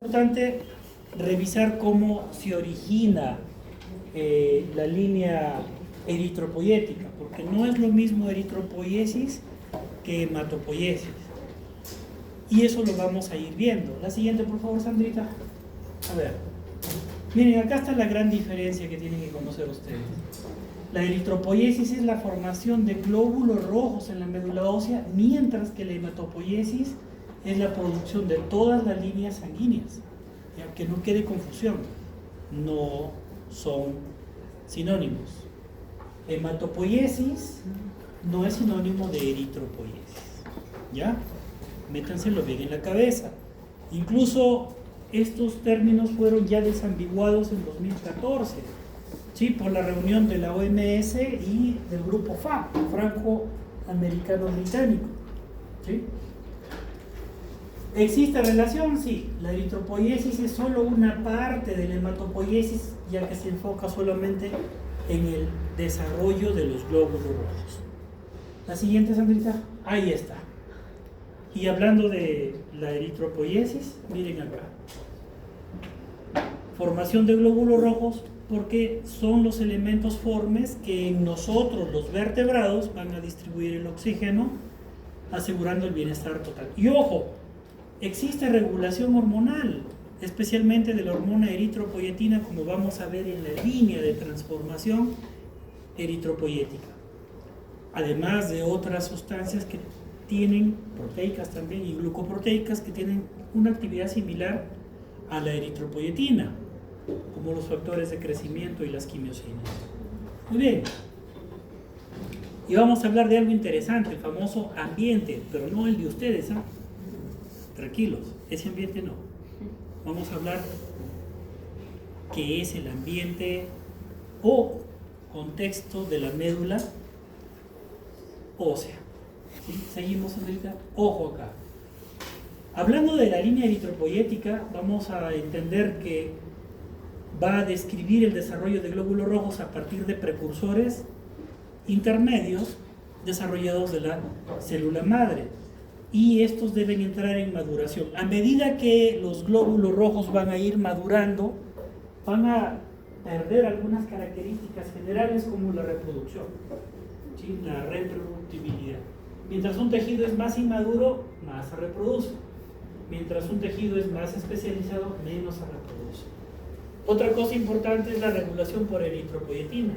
Importante revisar cómo se origina la línea eritropoyética, porque no es lo mismo eritropoiesis que hematopoiesis. Y eso lo vamos a ir viendo. La siguiente, por favor, Sandrita. A ver. Miren, acá está la gran diferencia que tienen que conocer ustedes. La eritropoiesis es la formación de glóbulos rojos en la médula ósea, mientras que la hematopoiesis es la producción de todas las líneas sanguíneas. Ya, que no quede confusión, no son sinónimos. Hematopoiesis no es sinónimo de eritropoiesis. ¿Ya? Métanselo bien en la cabeza. Incluso estos términos fueron ya desambiguados en 2014, ¿sí? Por la reunión de la OMS y del grupo FAB, Franco-Americano Británico, ¿sí? ¿Existe relación? Sí. La eritropoiesis es solo una parte de la hematopoiesis, ya que se enfoca solamente en el desarrollo de los glóbulos rojos. La siguiente, Sandrita. Ahí está. Y hablando de la eritropoiesis, miren acá. Formación de glóbulos rojos, porque son los elementos formes que en nosotros, los vertebrados, van a distribuir el oxígeno, asegurando el bienestar total. Y ojo, existe regulación hormonal, especialmente de la hormona eritropoyetina, como vamos a ver en la línea de transformación eritropoyética. Además de otras sustancias que tienen, proteicas también, y glucoproteicas, que tienen una actividad similar a la eritropoyetina, como los factores de crecimiento y las quimiosinas. Muy bien. Y vamos a hablar de algo interesante, el famoso ambiente, pero no el de ustedes, ¿ah? Tranquilos, ese ambiente no. Vamos a hablar qué es el ambiente o contexto de la médula ósea. ¿Sí? Seguimos, Andrita. Ojo acá. Hablando de la línea eritropoyética, vamos a entender que va a describir el desarrollo de glóbulos rojos a partir de precursores intermedios desarrollados de la célula madre. Y estos deben entrar en maduración. A medida que los glóbulos rojos van a ir madurando, van a perder algunas características generales como la reproducción, ¿sí? La reproductibilidad. Mientras un tejido es más inmaduro, más se reproduce. Mientras un tejido es más especializado, menos se reproduce. Otra cosa importante es la regulación por eritropoyetina.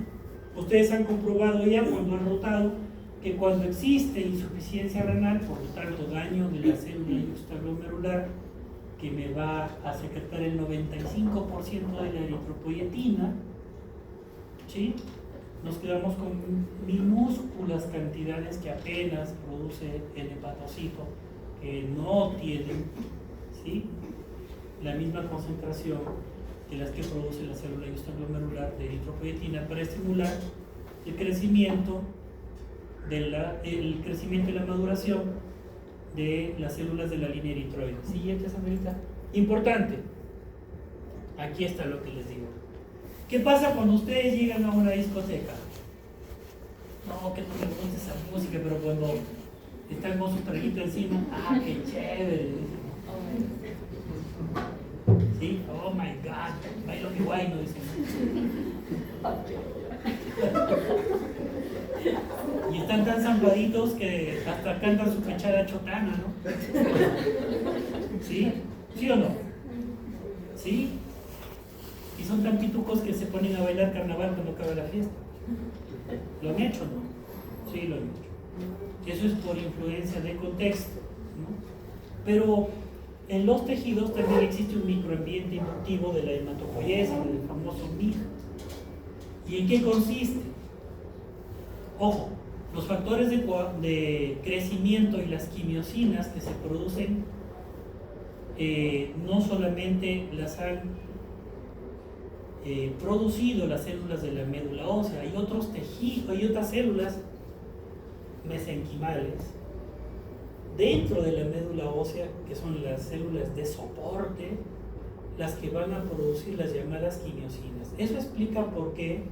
Ustedes han comprobado ya cuando han notado que cuando existe insuficiencia renal, por lo tanto daño de la célula extraglomerular, que me va a secretar el 95% de la eritropoyetina, ¿sí? Nos quedamos con minúsculas cantidades que apenas produce el hepatocito, que no tienen, ¿sí?, la misma concentración que las que produce la célula extraglomerular de eritropoyetina para estimular el crecimiento y la maduración de las células de la línea eritroide. Siguiente, Samuelita. Importante. Aquí está lo que les digo. ¿Qué pasa cuando ustedes llegan a una discoteca? No, que no les gusta esa música, pero cuando están con su traguito encima, ¡ah, qué chévere! ¿Sí? Oh my God, bailo mi guay, no dicen. Y están tan zampaditos que hasta cantan su pechada chotana, ¿no? ¿Sí? ¿Sí o no? ¿Sí? Y son tan pitucos que se ponen a bailar carnaval cuando acaba la fiesta. ¿Lo han hecho, no? Sí, lo han hecho. Eso es por influencia de contexto, ¿no? Pero en los tejidos también existe un microambiente inductivo de la hematopoiesis, del famoso MIG. ¿Y en qué consiste? Ojo, los factores de crecimiento y las quimiosinas que se producen no solamente las han producido las células de la médula ósea, hay otros tejidos, hay otras células mesenquimales dentro de la médula ósea, que son las células de soporte, las que van a producir las llamadas quimiosinas. Eso explica por qué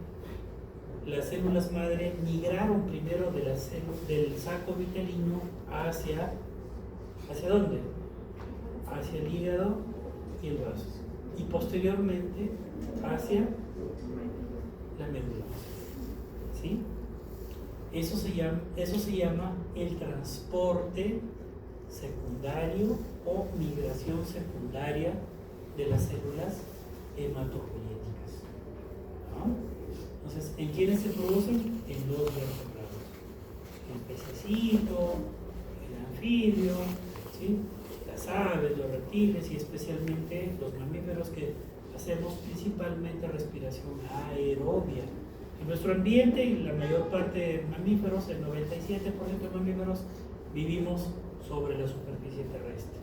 las células madre migraron primero del saco vitelino ¿hacia dónde? Hacia el hígado y el vaso, y posteriormente hacia la médula ósea. ¿Sí? Eso se llama el transporte secundario o migración secundaria de las células hematopoyéticas, ¿no? Entonces, ¿en quiénes se producen? En los vertebrados. El pececito, el anfibio, ¿sí? Las aves, los reptiles y especialmente los mamíferos, que hacemos principalmente respiración aerobia. En nuestro ambiente, y la mayor parte de mamíferos, el 97% de mamíferos, vivimos sobre la superficie terrestre.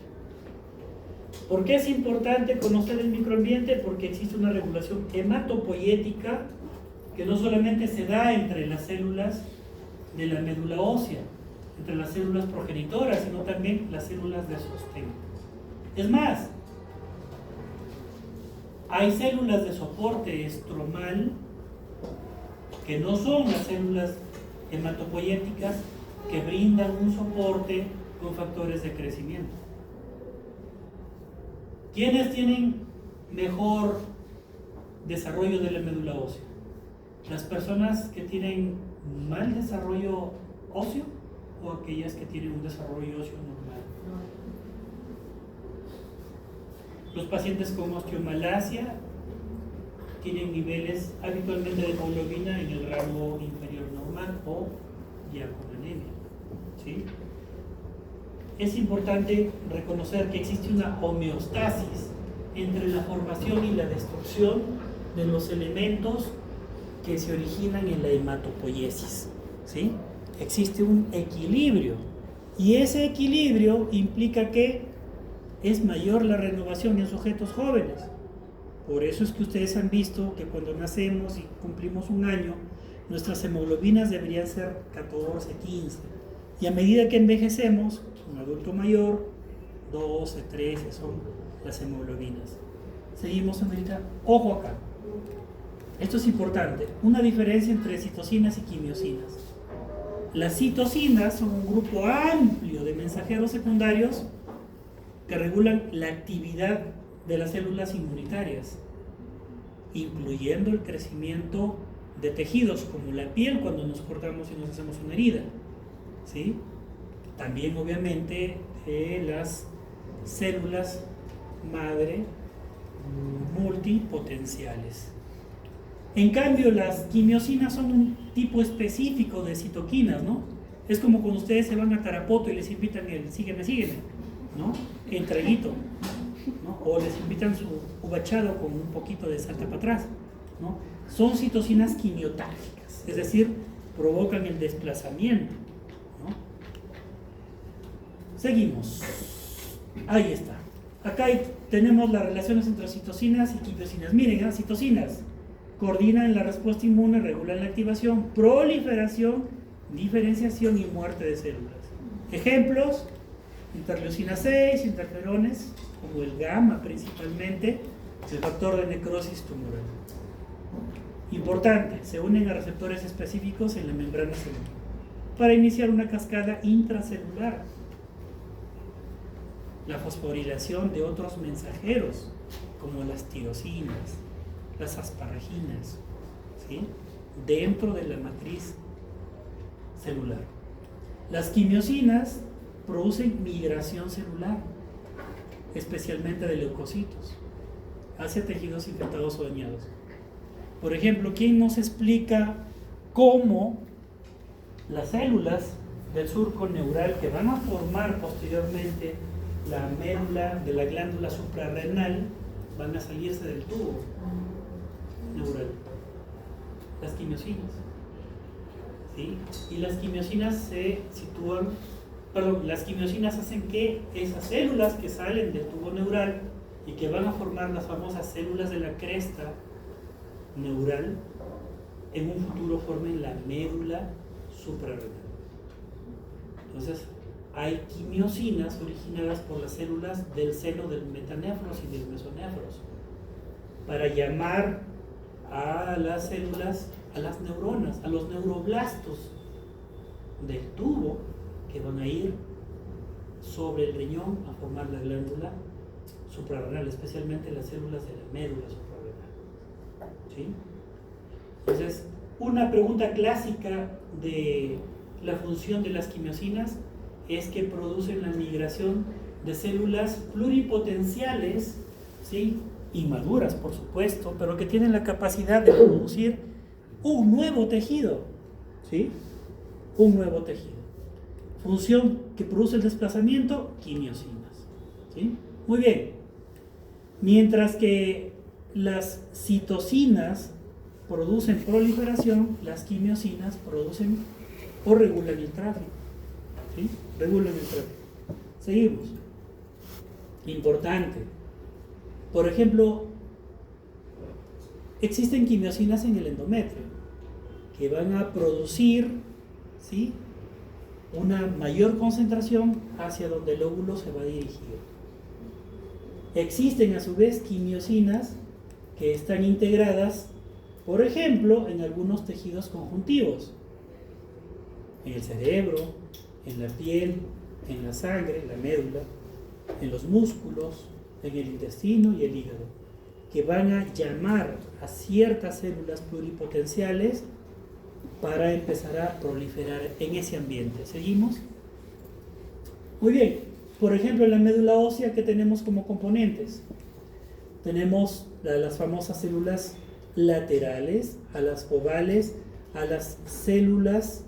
¿Por qué es importante conocer el microambiente? Porque existe una regulación hematopoyética que no solamente se da entre las células de la médula ósea, entre las células progenitoras, sino también las células de sostén. Es más, hay células de soporte estromal que no son las células hematopoyéticas, que brindan un soporte con factores de crecimiento. ¿Quiénes tienen mejor desarrollo de la médula ósea? ¿Las personas que tienen mal desarrollo óseo o aquellas que tienen un desarrollo óseo normal? Los pacientes con osteomalacia tienen niveles habitualmente de hemoglobina en el rango inferior normal o ya con anemia, ¿sí? Es importante reconocer que existe una homeostasis entre la formación y la destrucción de los elementos que se originan en la hematopoiesis, ¿sí? Existe un equilibrio, y ese equilibrio implica que es mayor la renovación en sujetos jóvenes. Por eso es que ustedes han visto que cuando nacemos y cumplimos un año, nuestras hemoglobinas deberían ser 14, 15. Y a medida que envejecemos, un adulto mayor, 12, 13 son las hemoglobinas. Seguimos, Andrita. Ojo acá. Esto es importante. Una diferencia entre citocinas y quimiosinas. Las citocinas son un grupo amplio de mensajeros secundarios que regulan la actividad de las células inmunitarias, incluyendo el crecimiento de tejidos como la piel cuando nos cortamos y nos hacemos una herida, ¿sí? También obviamente las células madre multipotenciales. En cambio, las quimiosinas son un tipo específico de citoquinas, ¿no? Es como cuando ustedes se van a Tarapoto y les invitan el sígueme, ¿no? El traguito, ¿no? O les invitan su ubachado con un poquito de salta para atrás, ¿no? Son citocinas quimiotácticas, es decir, provocan el desplazamiento, ¿no? Seguimos. Ahí está. Acá tenemos las relaciones entre citocinas y quimiosinas. Miren, citocinas coordinan la respuesta inmune, regulan la activación, proliferación, diferenciación y muerte de células. Ejemplos: interleucina 6, interferones, como el gamma principalmente, el factor de necrosis tumoral. Importante, se unen a receptores específicos en la membrana celular para iniciar una cascada intracelular. La fosforilación de otros mensajeros, como las tirosinas, las asparginas, ¿sí? Dentro de la matriz celular. Las quimiosinas producen migración celular, especialmente de leucocitos, hacia tejidos infectados o dañados. Por ejemplo, ¿quién nos explica cómo las células del surco neural que van a formar posteriormente la médula de la glándula suprarrenal van a salirse del tubo neural? Las quimiosinas, ¿sí? Y las quimiosinas las quimiosinas hacen que esas células que salen del tubo neural y que van a formar las famosas células de la cresta neural, en un futuro formen la médula suprarrenal. Entonces, hay quimiosinas originadas por las células del seno del metanéfros y del mesonéfros para llamar a las células, a las neuronas, a los neuroblastos del tubo, que van a ir sobre el riñón a formar la glándula suprarrenal, especialmente las células de la médula suprarrenal. ¿Sí? Entonces, una pregunta clásica de la función de las quimiosinas es que producen la migración de células pluripotenciales, ¿sí? Inmaduras, por supuesto, pero que tienen la capacidad de producir un nuevo tejido, ¿sí? Un nuevo tejido. Función que produce el desplazamiento, quimiosinas, ¿sí? Muy bien. Mientras que las citocinas producen proliferación, las quimiosinas producen o regulan el tráfico, ¿sí? Regulan el tráfico. Seguimos. Importante. Por ejemplo, existen quimiosinas en el endometrio que van a producir, ¿sí?, una mayor concentración hacia donde el óvulo se va dirigido. Existen a su vez quimiosinas que están integradas, por ejemplo, en algunos tejidos conjuntivos, en el cerebro, en la piel, en la sangre, la médula, en los músculos, en el intestino y el hígado, que van a llamar a ciertas células pluripotenciales para empezar a proliferar en ese ambiente. ¿Seguimos? Muy bien. Por ejemplo, en la médula ósea, ¿qué tenemos como componentes? Tenemos las famosas células laterales, a las ovales, a las células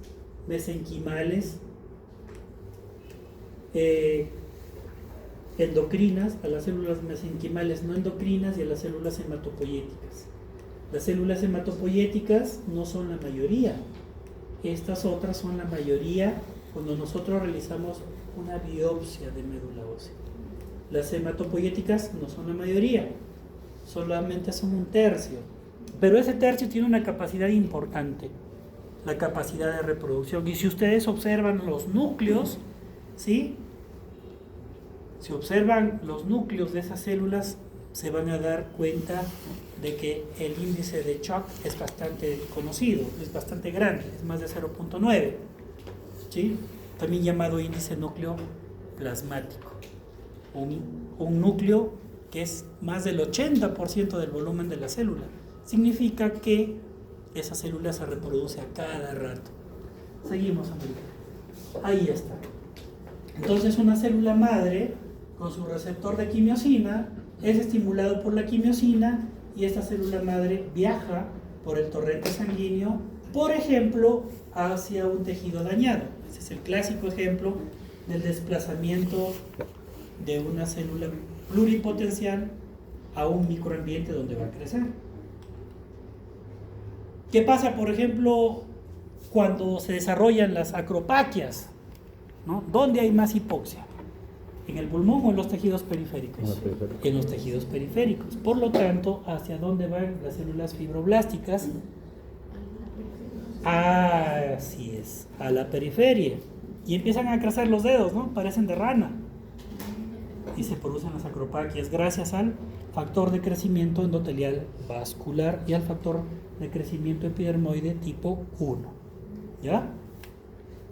mesenquimales, endocrinas, a las células mesenquimales no endocrinas y a las células hematopoyéticas. Las células hematopoyéticas no son la mayoría. Estas otras son la mayoría cuando nosotros realizamos una biopsia de médula ósea. Las hematopoyéticas no son la mayoría, solamente son un tercio. Pero ese tercio tiene una capacidad importante, la capacidad de reproducción. Y si ustedes observan los núcleos, ¿sí?, si observan los núcleos de esas células, se van a dar cuenta de que el índice de Chuck es bastante conocido, es bastante grande, es más de 0.9, ¿sí?, también llamado índice núcleo plasmático. Un núcleo que es más del 80% del volumen de la célula. Significa que esa célula se reproduce a cada rato. Seguimos, América. Ahí está. Entonces, una célula madre con su receptor de quimiosina es estimulado por la quimiosina y esta célula madre viaja por el torrente sanguíneo, por ejemplo, hacia un tejido dañado. Este es el clásico ejemplo del desplazamiento de una célula pluripotencial a un microambiente donde va a crecer. ¿Qué pasa, por ejemplo, cuando se desarrollan las acropaquias? ¿No? ¿Dónde hay más hipoxia? ¿En el pulmón o en los tejidos periféricos? En los tejidos periféricos. Por lo tanto, ¿hacia dónde van las células fibroblásticas? Así es, a la periferia. Y empiezan a crecer los dedos, ¿no? Parecen de rana. Y se producen las acropaquias gracias al factor de crecimiento endotelial vascular y al factor de crecimiento epidermoide tipo 1. ¿Ya?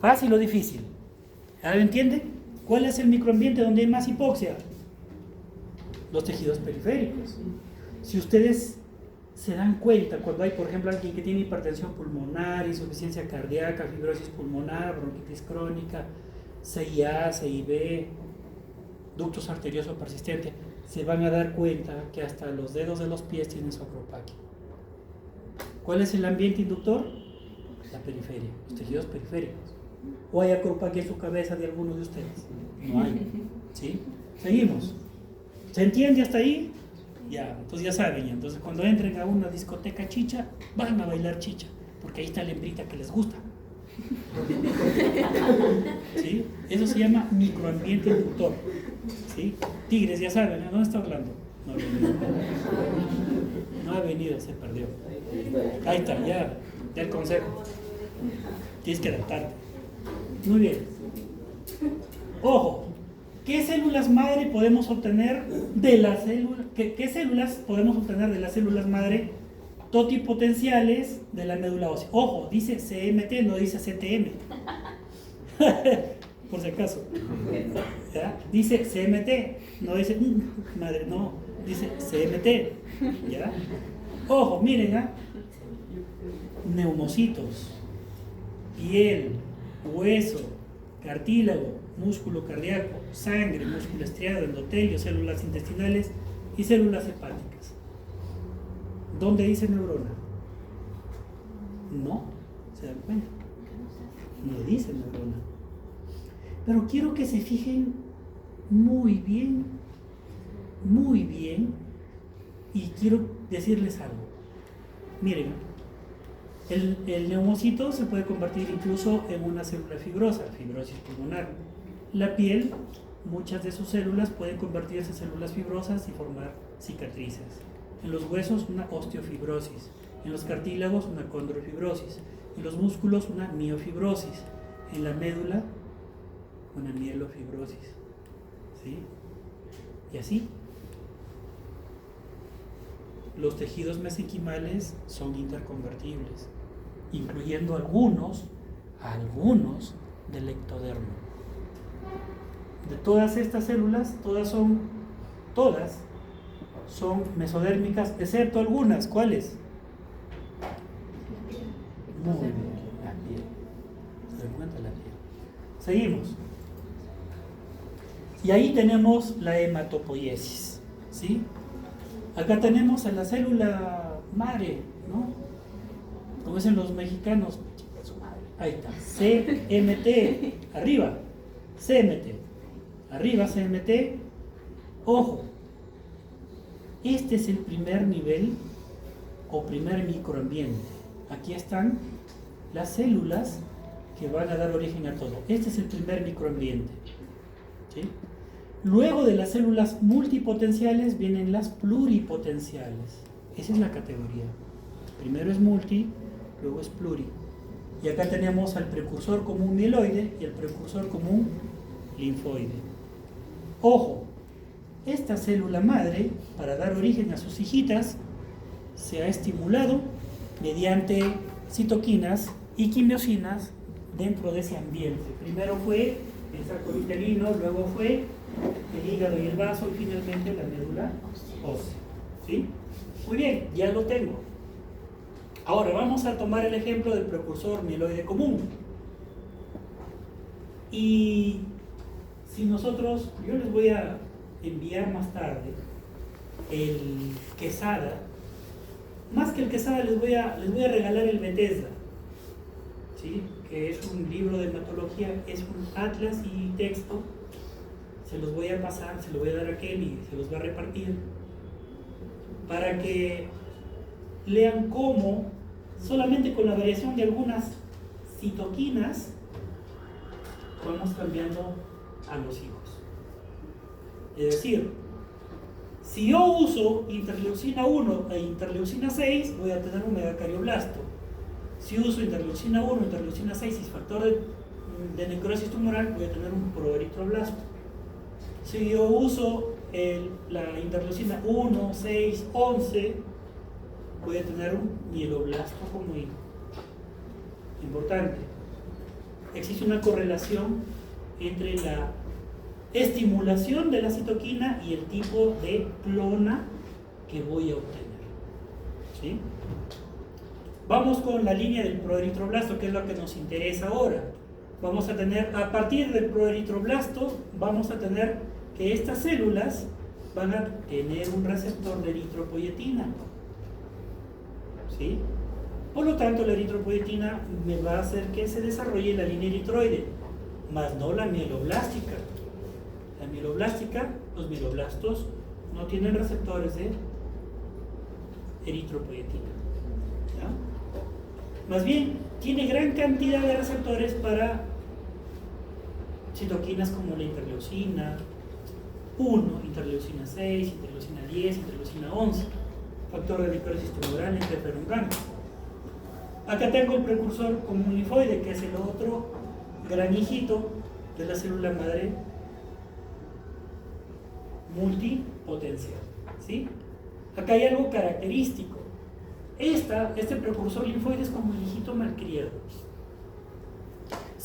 ¿Fácil o difícil? ¿Ya lo entiende? ¿Cuál es el microambiente donde hay más hipoxia? Los tejidos periféricos. Si ustedes se dan cuenta, cuando hay, por ejemplo, alguien que tiene hipertensión pulmonar, insuficiencia cardíaca, fibrosis pulmonar, bronquitis crónica, CIA, CIB, ductus arterioso persistente, se van a dar cuenta que hasta los dedos de los pies tienen su acropaquia. ¿Cuál es el ambiente inductor? La periferia, los tejidos periféricos. ¿O hay acropaquia en su cabeza de alguno de ustedes? No hay. ¿Sí? Seguimos. ¿Se entiende hasta ahí? Ya, entonces ya saben. Entonces cuando entren a una discoteca chicha, van a bailar chicha, porque ahí está la hembrita que les gusta. ¿Sí? Eso se llama microambiente inductor. ¿Sí? Tigres, ya saben, ¿no? ¿Dónde está Orlando? No ha venido. No ha venido, se perdió. Ahí está, ya el consejo. Tienes que adaptarte. Muy bien. Ojo, ¿qué células madre podemos obtener de las células? ¿Qué células podemos obtener de las células madre totipotenciales de la médula ósea? Ojo, dice CMT, no dice CTM. por si acaso. ¿Ya? Dice CMT, no dice madre, no, dice CMT. ¿Ya? Ojo, miren, ¿ah? Neumocitos, piel, hueso, cartílago, músculo cardíaco, sangre, músculo estriado, endotelio, células intestinales y células hepáticas. ¿Dónde dice neurona? No, ¿se dan cuenta? No dice neurona. Pero quiero que se fijen muy bien, y quiero decirles algo. Miren, el neumocito se puede convertir incluso en una célula fibrosa, fibrosis pulmonar. La piel, muchas de sus células pueden convertirse en células fibrosas y formar cicatrices. En los huesos, una osteofibrosis. En los cartílagos, una condrofibrosis. En los músculos, una miofibrosis. En la médula, una mielofibrosis. ¿Sí? Y así. Los tejidos mesenquimales son interconvertibles, incluyendo algunos del ectodermo. De todas estas células, todas son mesodérmicas, excepto algunas. ¿Cuáles? Muy bien, la piel. ¿Se dan cuenta? La piel. Seguimos. Y ahí tenemos la hematopoiesis, ¿sí? Acá tenemos a la célula madre, ¿no? Como dicen los mexicanos, ahí está, CMT, arriba, CMT, arriba CMT, ojo, este es el primer nivel o primer microambiente. Aquí están las células que van a dar origen a todo. Este es el primer microambiente, ¿sí? Luego de las células multipotenciales vienen las pluripotenciales. Esa es la categoría. Primero es multi, luego es pluri. Y acá tenemos al precursor común mieloide y el precursor común linfoide. Ojo, esta célula madre, para dar origen a sus hijitas, se ha estimulado mediante citoquinas y quimiosinas dentro de ese ambiente. Primero fue el saco vitelino, luego fue el hígado y el vaso y finalmente la médula ósea. ¿Sí? Muy bien, ya lo tengo. Ahora vamos a tomar el ejemplo del precursor mieloide común. Y si nosotros, yo les voy a enviar más tarde el Quesada, más que el Quesada les voy a regalar el Bethesda, ¿sí? Que es un libro de hematología, es un atlas y texto. Se los voy a pasar, se los voy a dar a Kelly, se los va a repartir para que lean cómo solamente con la variación de algunas citoquinas vamos cambiando a los hijos. Es decir, si yo uso interleucina 1 e interleucina 6, voy a tener un megacardioblasto. Si uso interleucina 1, interleucina 6 y factor de necrosis tumoral, voy a tener un proeritroblasto. Si yo uso la interleucina 1, 6, 11, voy a tener un mieloblasto como hijo. Importante. Existe una correlación entre la estimulación de la citoquina y el tipo de clona que voy a obtener. ¿Sí? Vamos con la línea del proeritroblasto, que es lo que nos interesa ahora. Vamos a tener, a partir del proeritroblasto, vamos a tener que estas células van a tener un receptor de eritropoyetina. ¿Sí? Por lo tanto, la eritropoyetina me va a hacer que se desarrolle la línea eritroide, más no la mieloblástica. La mieloblástica, los mieloblastos no tienen receptores de eritropoyetina. ¿Ya? Más bien, tiene gran cantidad de receptores para citoquinas como la interleucina 1, interleucina 6, interleucina 10, interleucina 11, factor de necrosis tumoral, interferón gamma. Acá tengo el precursor común linfoide, que es el otro gran hijito de la célula madre multipotencial. ¿Sí? Acá hay algo característico. Este precursor linfoide es como el hijito malcriado.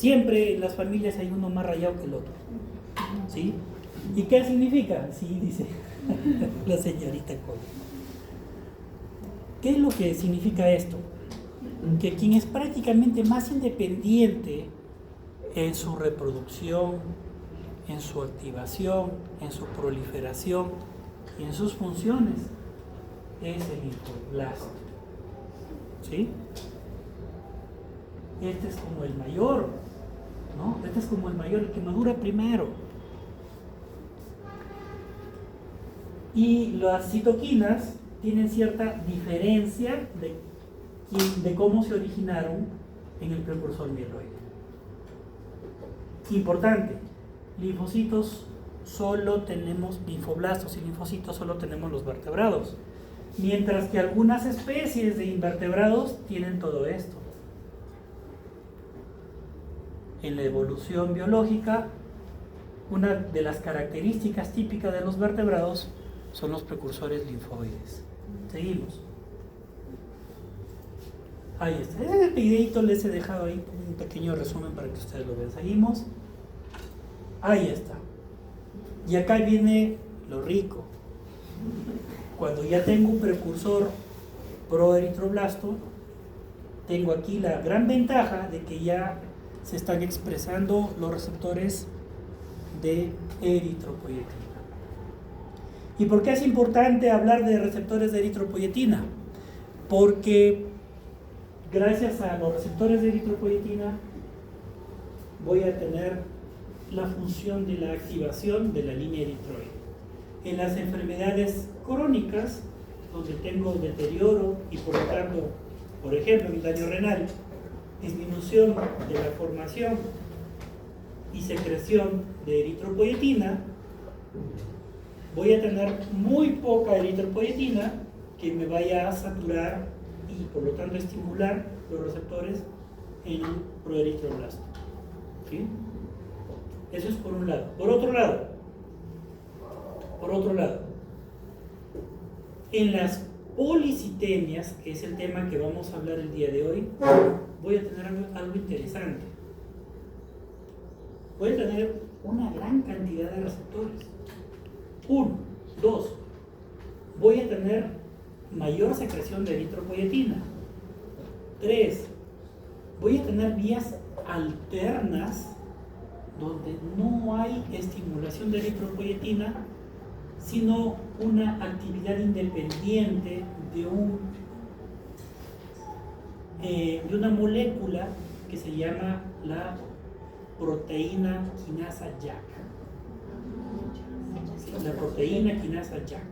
Siempre en las familias hay uno más rayado que el otro. ¿Sí? ¿Y qué significa? Sí, dice la señorita Cole. ¿Qué es lo que significa esto? Que quien es prácticamente más independiente en su reproducción, en su activación, en su proliferación y en sus funciones es el linfoblasto. ¿Sí? Este es como el mayor, ¿no? Este es como el mayor, el que madura primero. Y las citoquinas tienen cierta diferencia de cómo se originaron en el precursor mieloide. Importante, linfocitos solo tenemos, linfoblastos y linfocitos solo tenemos los vertebrados, mientras que algunas especies de invertebrados tienen todo esto. En la evolución biológica, una de las características típicas de los vertebrados son los precursores linfoides. Seguimos. Ahí está. Ese videito les he dejado ahí un pequeño resumen para que ustedes lo vean. Seguimos. Ahí está. Y acá viene lo rico. Cuando ya tengo un precursor proeritroblasto, tengo aquí la gran ventaja de que ya se están expresando los receptores de eritropoyetina. ¿Y por qué es importante hablar de receptores de eritropoyetina? Porque gracias a los receptores de eritropoyetina voy a tener la función de la activación de la línea eritroide. En las enfermedades crónicas, donde tengo deterioro y por lo tanto, por ejemplo, en el daño renal, disminución de la formación y secreción de eritropoyetina, voy a tener muy poca eritropoyetina que me vaya a saturar y por lo tanto estimular los receptores en el proeritroblasto. ¿Sí? Eso es por un lado. Por otro lado, en las policitemias, que es el tema que vamos a hablar el día de hoy, voy a tener algo interesante. Voy a tener una gran cantidad de receptores. 1, 2, voy a tener mayor secreción de eritropoyetina. 3, voy a tener vías alternas donde no hay estimulación de eritropoyetina, sino una actividad independiente de una molécula que se llama la proteína quinasa JAK. La proteína quinasa JAK.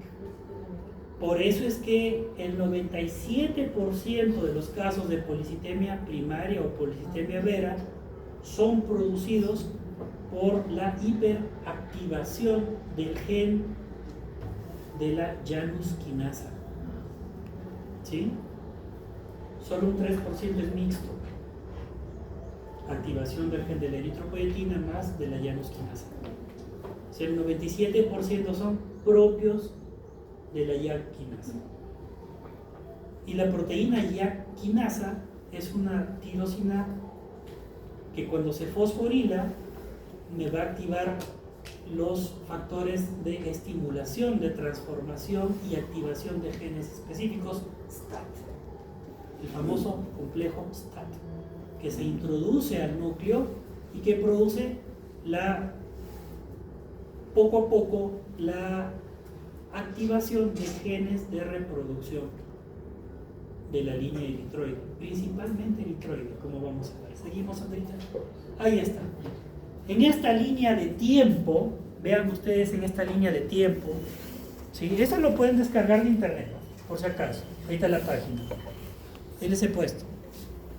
Por eso es que el 97% de los casos de policitemia primaria o policitemia vera son producidos por la hiperactivación del gen de la Janus quinasa. ¿Sí? Solo un 3% es mixto. Activación del gen de la eritropoyetina más de la Janus quinasa. O sea, el 97% son propios de la JAK quinasa. Y la proteína JAK quinasa es una tirosina que cuando se fosforila me va a activar los factores de estimulación, de transformación y activación de genes específicos STAT, el famoso complejo STAT, que se introduce al núcleo y que produce poco a poco la activación de genes de reproducción de la línea eritroide, principalmente eritroide, como vamos a ver. Seguimos, Andrita. Ahí está. En esta línea de tiempo, vean ustedes en esta línea de tiempo, ¿sí? Eso lo pueden descargar de internet, por si acaso. Ahí está la página. Ahí les he puesto.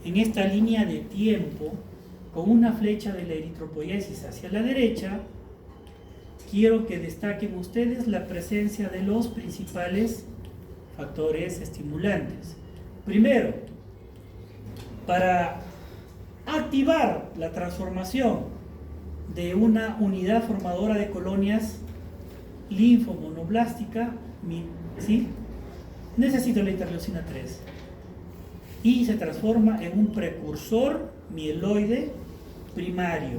En esta línea de tiempo, con una flecha de la eritropoiesis hacia la derecha, quiero que destaquen ustedes la presencia de los principales factores estimulantes. Primero, para activar la transformación de una unidad formadora de colonias linfomonoblástica, ¿sí? Necesito la interleucina 3 y se transforma en un precursor mieloide primario.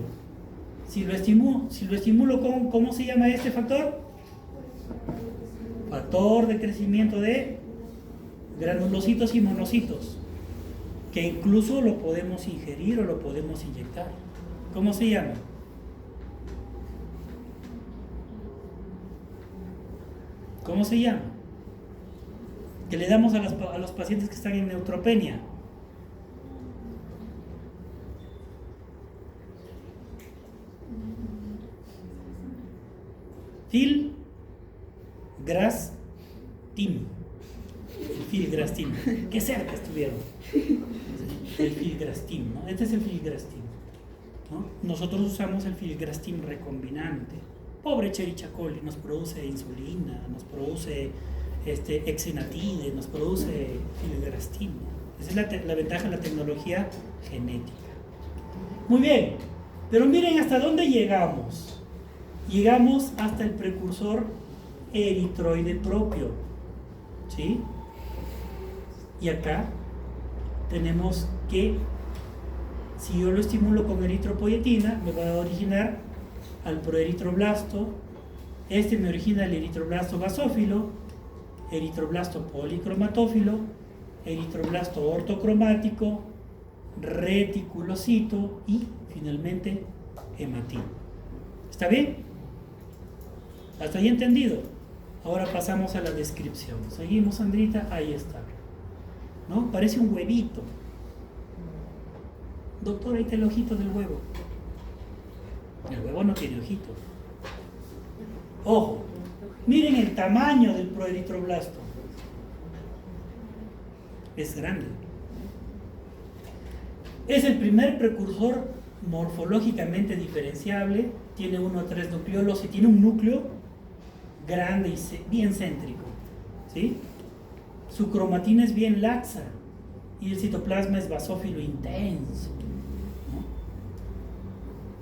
Si lo estimulo ¿cómo se llama este factor? Factor de crecimiento de granulocitos y monocitos, que incluso lo podemos ingerir o lo podemos inyectar. ¿Cómo se llama? ¿Cómo se llama? Que le damos a los pacientes que están en neutropenia. Filgrastim. El filgrastim. Qué cerca estuvieron. El filgrastim, ¿no? Este es el filgrastim, ¿no? Nosotros usamos el filgrastim recombinante. Pobre Escherichia coli, nos produce insulina, nos produce exenatide, nos produce filgrastim. Esa es la ventaja de la tecnología genética. Muy bien, pero miren hasta dónde llegamos. Llegamos hasta el precursor eritroide propio, ¿sí? Y acá tenemos que, si yo lo estimulo con eritropoietina, me va a originar al proeritroblasto. Me origina el eritroblasto basófilo, eritroblasto policromatófilo, eritroblasto ortocromático, reticulocito y finalmente hematino. ¿Está bien? ¿Hasta ahí entendido? Ahora pasamos a la descripción. Seguimos, Sandrita. Ahí está, ¿no? Parece un huevito. Doctor, ahí está el ojito del huevo. El huevo no tiene ojito. Ojo, miren el tamaño del proeritroblasto. Es grande. Es el primer precursor morfológicamente diferenciable. Tiene 1 a 3 nucleolos y tiene un núcleo grande y bien céntrico, ¿sí? Su cromatina es bien laxa y el citoplasma es basófilo intenso, ¿no?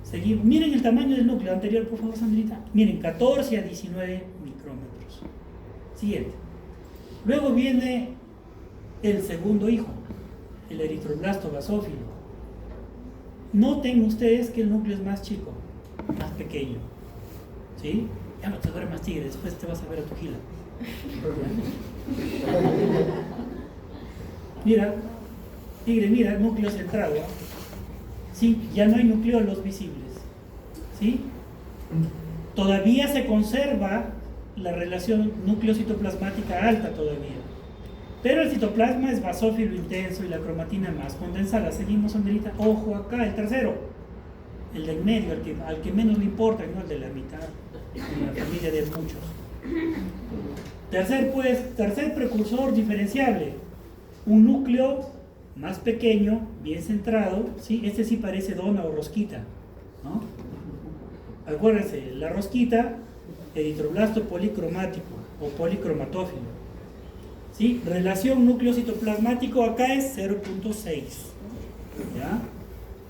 Seguimos. Miren el tamaño del núcleo anterior, por favor, Sandrita. Miren, 14 a 19 micrómetros. Siguiente. Luego viene el segundo hijo, el eritroblasto basófilo. Noten ustedes que el núcleo es más chico, más pequeño, ¿sí? Ya no te duermas, tigre, después te vas a ver a tu gila. Mira, tigre, mira, núcleo centrado, ¿eh? Sí, ya no hay nucleolos visibles, ¿sí? Todavía se conserva la relación núcleo-citoplasmática alta todavía, pero el citoplasma es basófilo intenso y la cromatina más condensada. Seguimos, Andrita. Ojo acá, el tercero, el del medio, al que menos le importa, no el de la mitad, en la familia de muchos. Tercer precursor diferenciable, un núcleo más pequeño, bien centrado, ¿sí? Este sí parece dona o rosquita, ¿no? Acuérdense, la rosquita, eritroblasto policromático o policromatófilo, ¿sí? Relación núcleo citoplasmático acá es 0.6, ¿ya?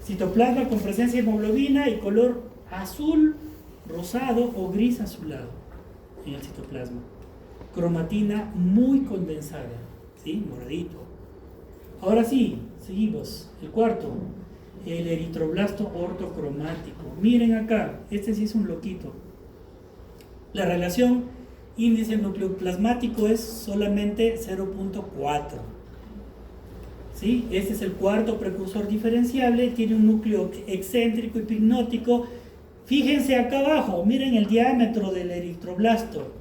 Citoplasma con presencia de hemoglobina y color azul, rosado o gris azulado en el citoplasma. Cromatina muy condensada, ¿sí? Moradito. Ahora sí, seguimos. El cuarto, el eritroblasto ortocromático. Miren acá, este sí es un loquito. La relación índice nucleoplasmático es solamente 0.4. ¿Sí? Este es el cuarto precursor diferenciable, tiene un núcleo excéntrico y pignótico. Fíjense acá abajo, miren el diámetro del eritroblasto.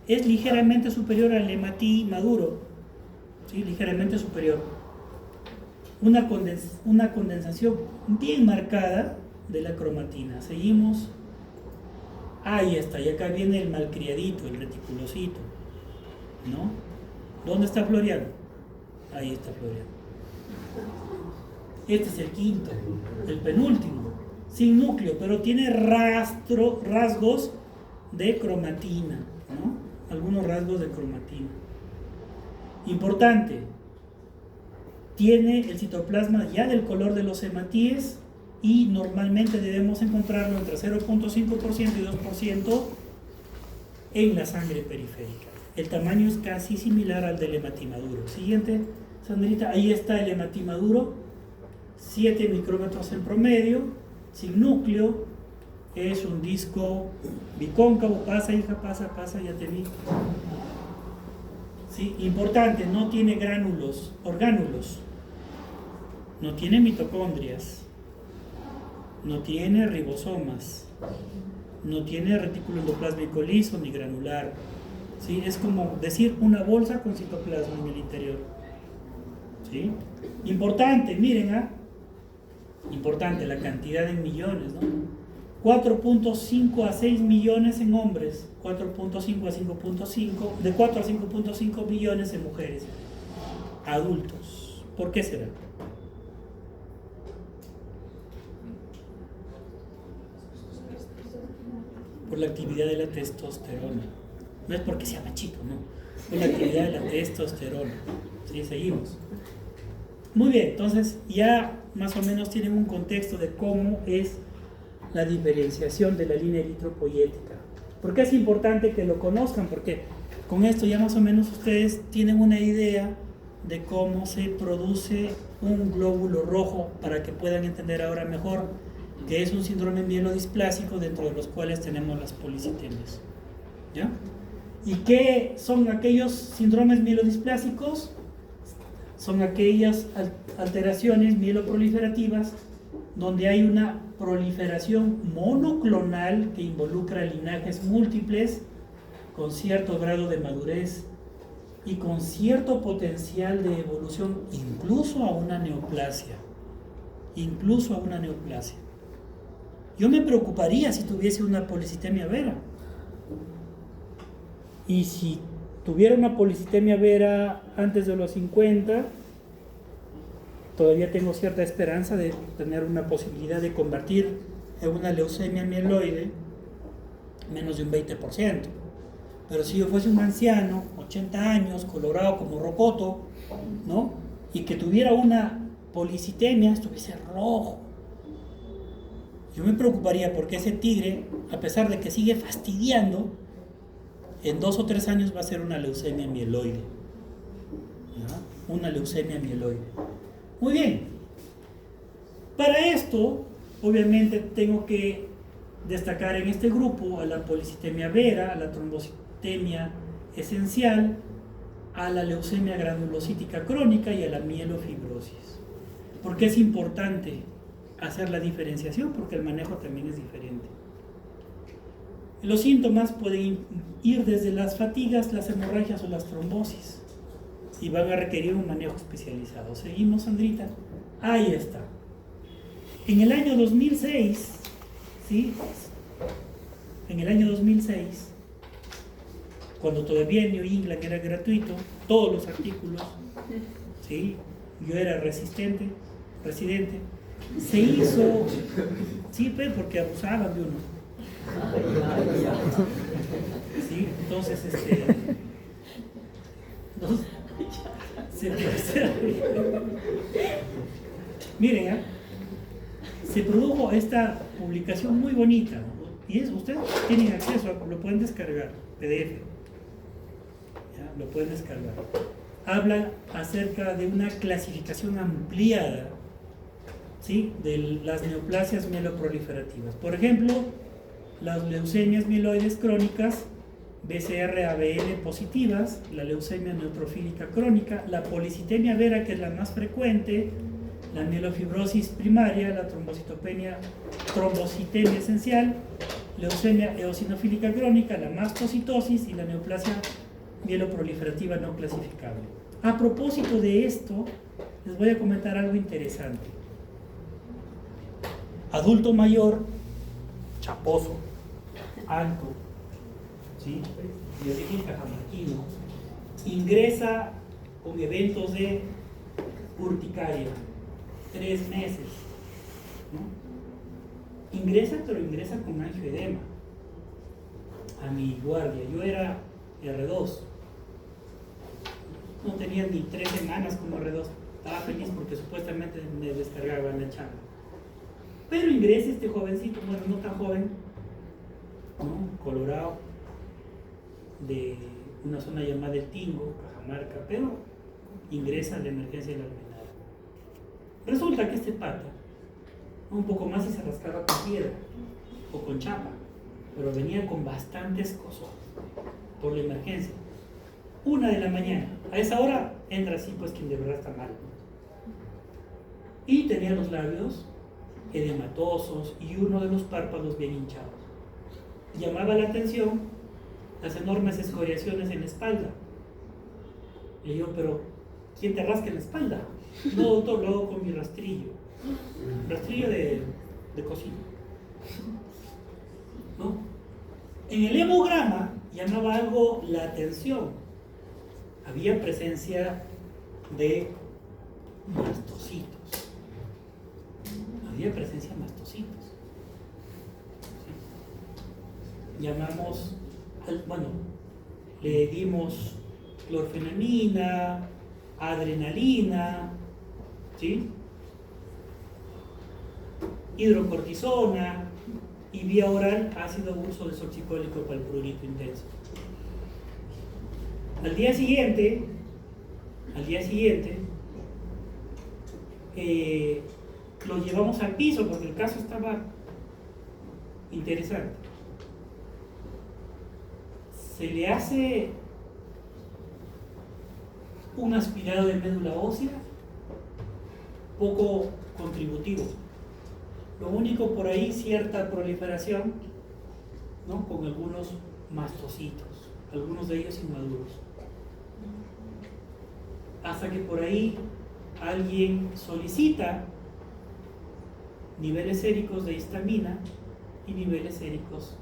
Es ligeramente superior al hematí maduro, ¿sí? Ligeramente superior. Una condensación bien marcada de la cromatina. Seguimos. Ahí está, y acá viene el malcriadito, el reticulocito, ¿no? ¿Dónde está floreando? Ahí está floreando. Este es el quinto, el penúltimo, sin núcleo, pero tiene rasgos de cromatina, ¿no? Algunos rasgos de cromatina. Importante, tiene el citoplasma ya del color de los hematíes y normalmente debemos encontrarlo entre 0.5% y 2% en la sangre periférica. El tamaño es casi similar al del hematimaduro. Siguiente, Sandrita, ahí está el hematimaduro, 7 micrómetros en promedio, sin núcleo, es un disco bicóncavo. Pasa, hija, pasa, ya te vi. ¿Sí? Importante, no tiene orgánulos, no tiene mitocondrias, no tiene ribosomas, no tiene retículo endoplásmico liso ni granular. ¿Sí? Es como decir una bolsa con citoplasma en el interior. ¿Sí? Importante, miren, importante la cantidad en millones, ¿no? 4.5 a 6 millones en hombres, 4.5 a 5.5, de 4 a 5.5 millones en mujeres, adultos. ¿Por qué será? Por la actividad de la testosterona. No es porque sea machito, no. Por la actividad de la testosterona. Sí, seguimos. Muy bien, entonces ya más o menos tienen un contexto de cómo es la diferenciación de la línea eritropoyética. ¿Por qué es importante que lo conozcan? Porque con esto ya más o menos ustedes tienen una idea de cómo se produce un glóbulo rojo, para que puedan entender ahora mejor que es un síndrome mielodisplásico, dentro de los cuales tenemos las policitemias. ¿Ya? ¿Y qué son aquellos síndromes mielodisplásicos? Son aquellas alteraciones mieloproliferativas donde hay una proliferación monoclonal que involucra linajes múltiples con cierto grado de madurez y con cierto potencial de evolución, incluso a una neoplasia. Yo me preocuparía si tuviese una policitemia vera. Y si tuviera una policitemia vera antes de los 50, todavía tengo cierta esperanza de tener una posibilidad de convertir en una leucemia mieloide menos de un 20%. Pero si yo fuese un anciano, 80 años, colorado como rocoto, ¿no? Y que tuviera una policitemia, estuviese rojo, yo me preocuparía, porque ese tigre, a pesar de que sigue fastidiando, en 2 o 3 años va a ser una leucemia mieloide. ¿Ya? Una leucemia mieloide. Muy bien. Para esto, obviamente, tengo que destacar en este grupo a la policitemia vera, a la trombocitemia esencial, a la leucemia granulocítica crónica y a la mielofibrosis. ¿Por qué es importante hacer la diferenciación? Porque el manejo también es diferente. Los síntomas pueden ir desde las fatigas, las hemorragias o las trombosis, y van a requerir un manejo especializado. Seguimos, Sandrita. Ahí está. En el año 2006, ¿sí? En el año 2006, cuando todavía en New England era gratuito, todos los artículos, ¿sí? Yo era residente, se hizo, sí, porque abusaban de uno. ¿Sí? Entonces, miren, se produjo esta publicación muy bonita, ¿no? Y ustedes tienen acceso, lo pueden descargar, PDF, ¿ya? Lo pueden descargar. Habla acerca de una clasificación ampliada, ¿sí? De las neoplasias mieloproliferativas. Por ejemplo, las leucemias mieloides crónicas, BCR-ABL positivas, la leucemia neutrofílica crónica, la policitemia vera, que es la más frecuente, la mielofibrosis primaria, la trombocitemia esencial, leucemia eosinofílica crónica, la mastocitosis y la neoplasia mieloproliferativa no clasificable. A propósito de esto, les voy a comentar algo interesante. Adulto mayor, chaposo, alto, ¿sí? De origen cajamarquino, ingresa con eventos de urticaria, 3 meses, ¿no? Ingresa, pero ingresa con angioedema a mi guardia. Yo era R2, no tenía ni 3 semanas como R2, estaba feliz porque supuestamente me descargaban la chamba. Pero ingresa este jovencito, bueno, no tan joven, ¿no? Colorado, de una zona llamada El Tingo, Cajamarca, pero ingresa a la emergencia de la almenada. Resulta que este pata un poco más y se rascaba con piedra o con chapa, pero venía con bastantes cosas por la emergencia. 1 de la mañana, a esa hora entra así pues quien de verdad está mal, y tenía los labios edematosos y uno de los párpados bien hinchados. Llamaba la atención las enormes escoriaciones en la espalda. Le digo, pero ¿quién te rasca en la espalda? No, doctor, lo hago con mi rastrillo de cocina, ¿no? En el hemograma llamaba algo la atención. Había presencia de mastocitos. Había presencia de mastocitos. ¿Sí? Llamamos, bueno, le dimos clorfenamina, adrenalina, ¿sí? Hidrocortisona y vía oral ácido uso desoxicólico para el prurito intenso. Al día siguiente, lo llevamos al piso porque el caso estaba interesante. Se le hace un aspirado de médula ósea poco contributivo. Lo único por ahí, cierta proliferación, ¿no? Con algunos mastocitos, algunos de ellos inmaduros. Hasta que por ahí alguien solicita niveles séricos de histamina y niveles séricos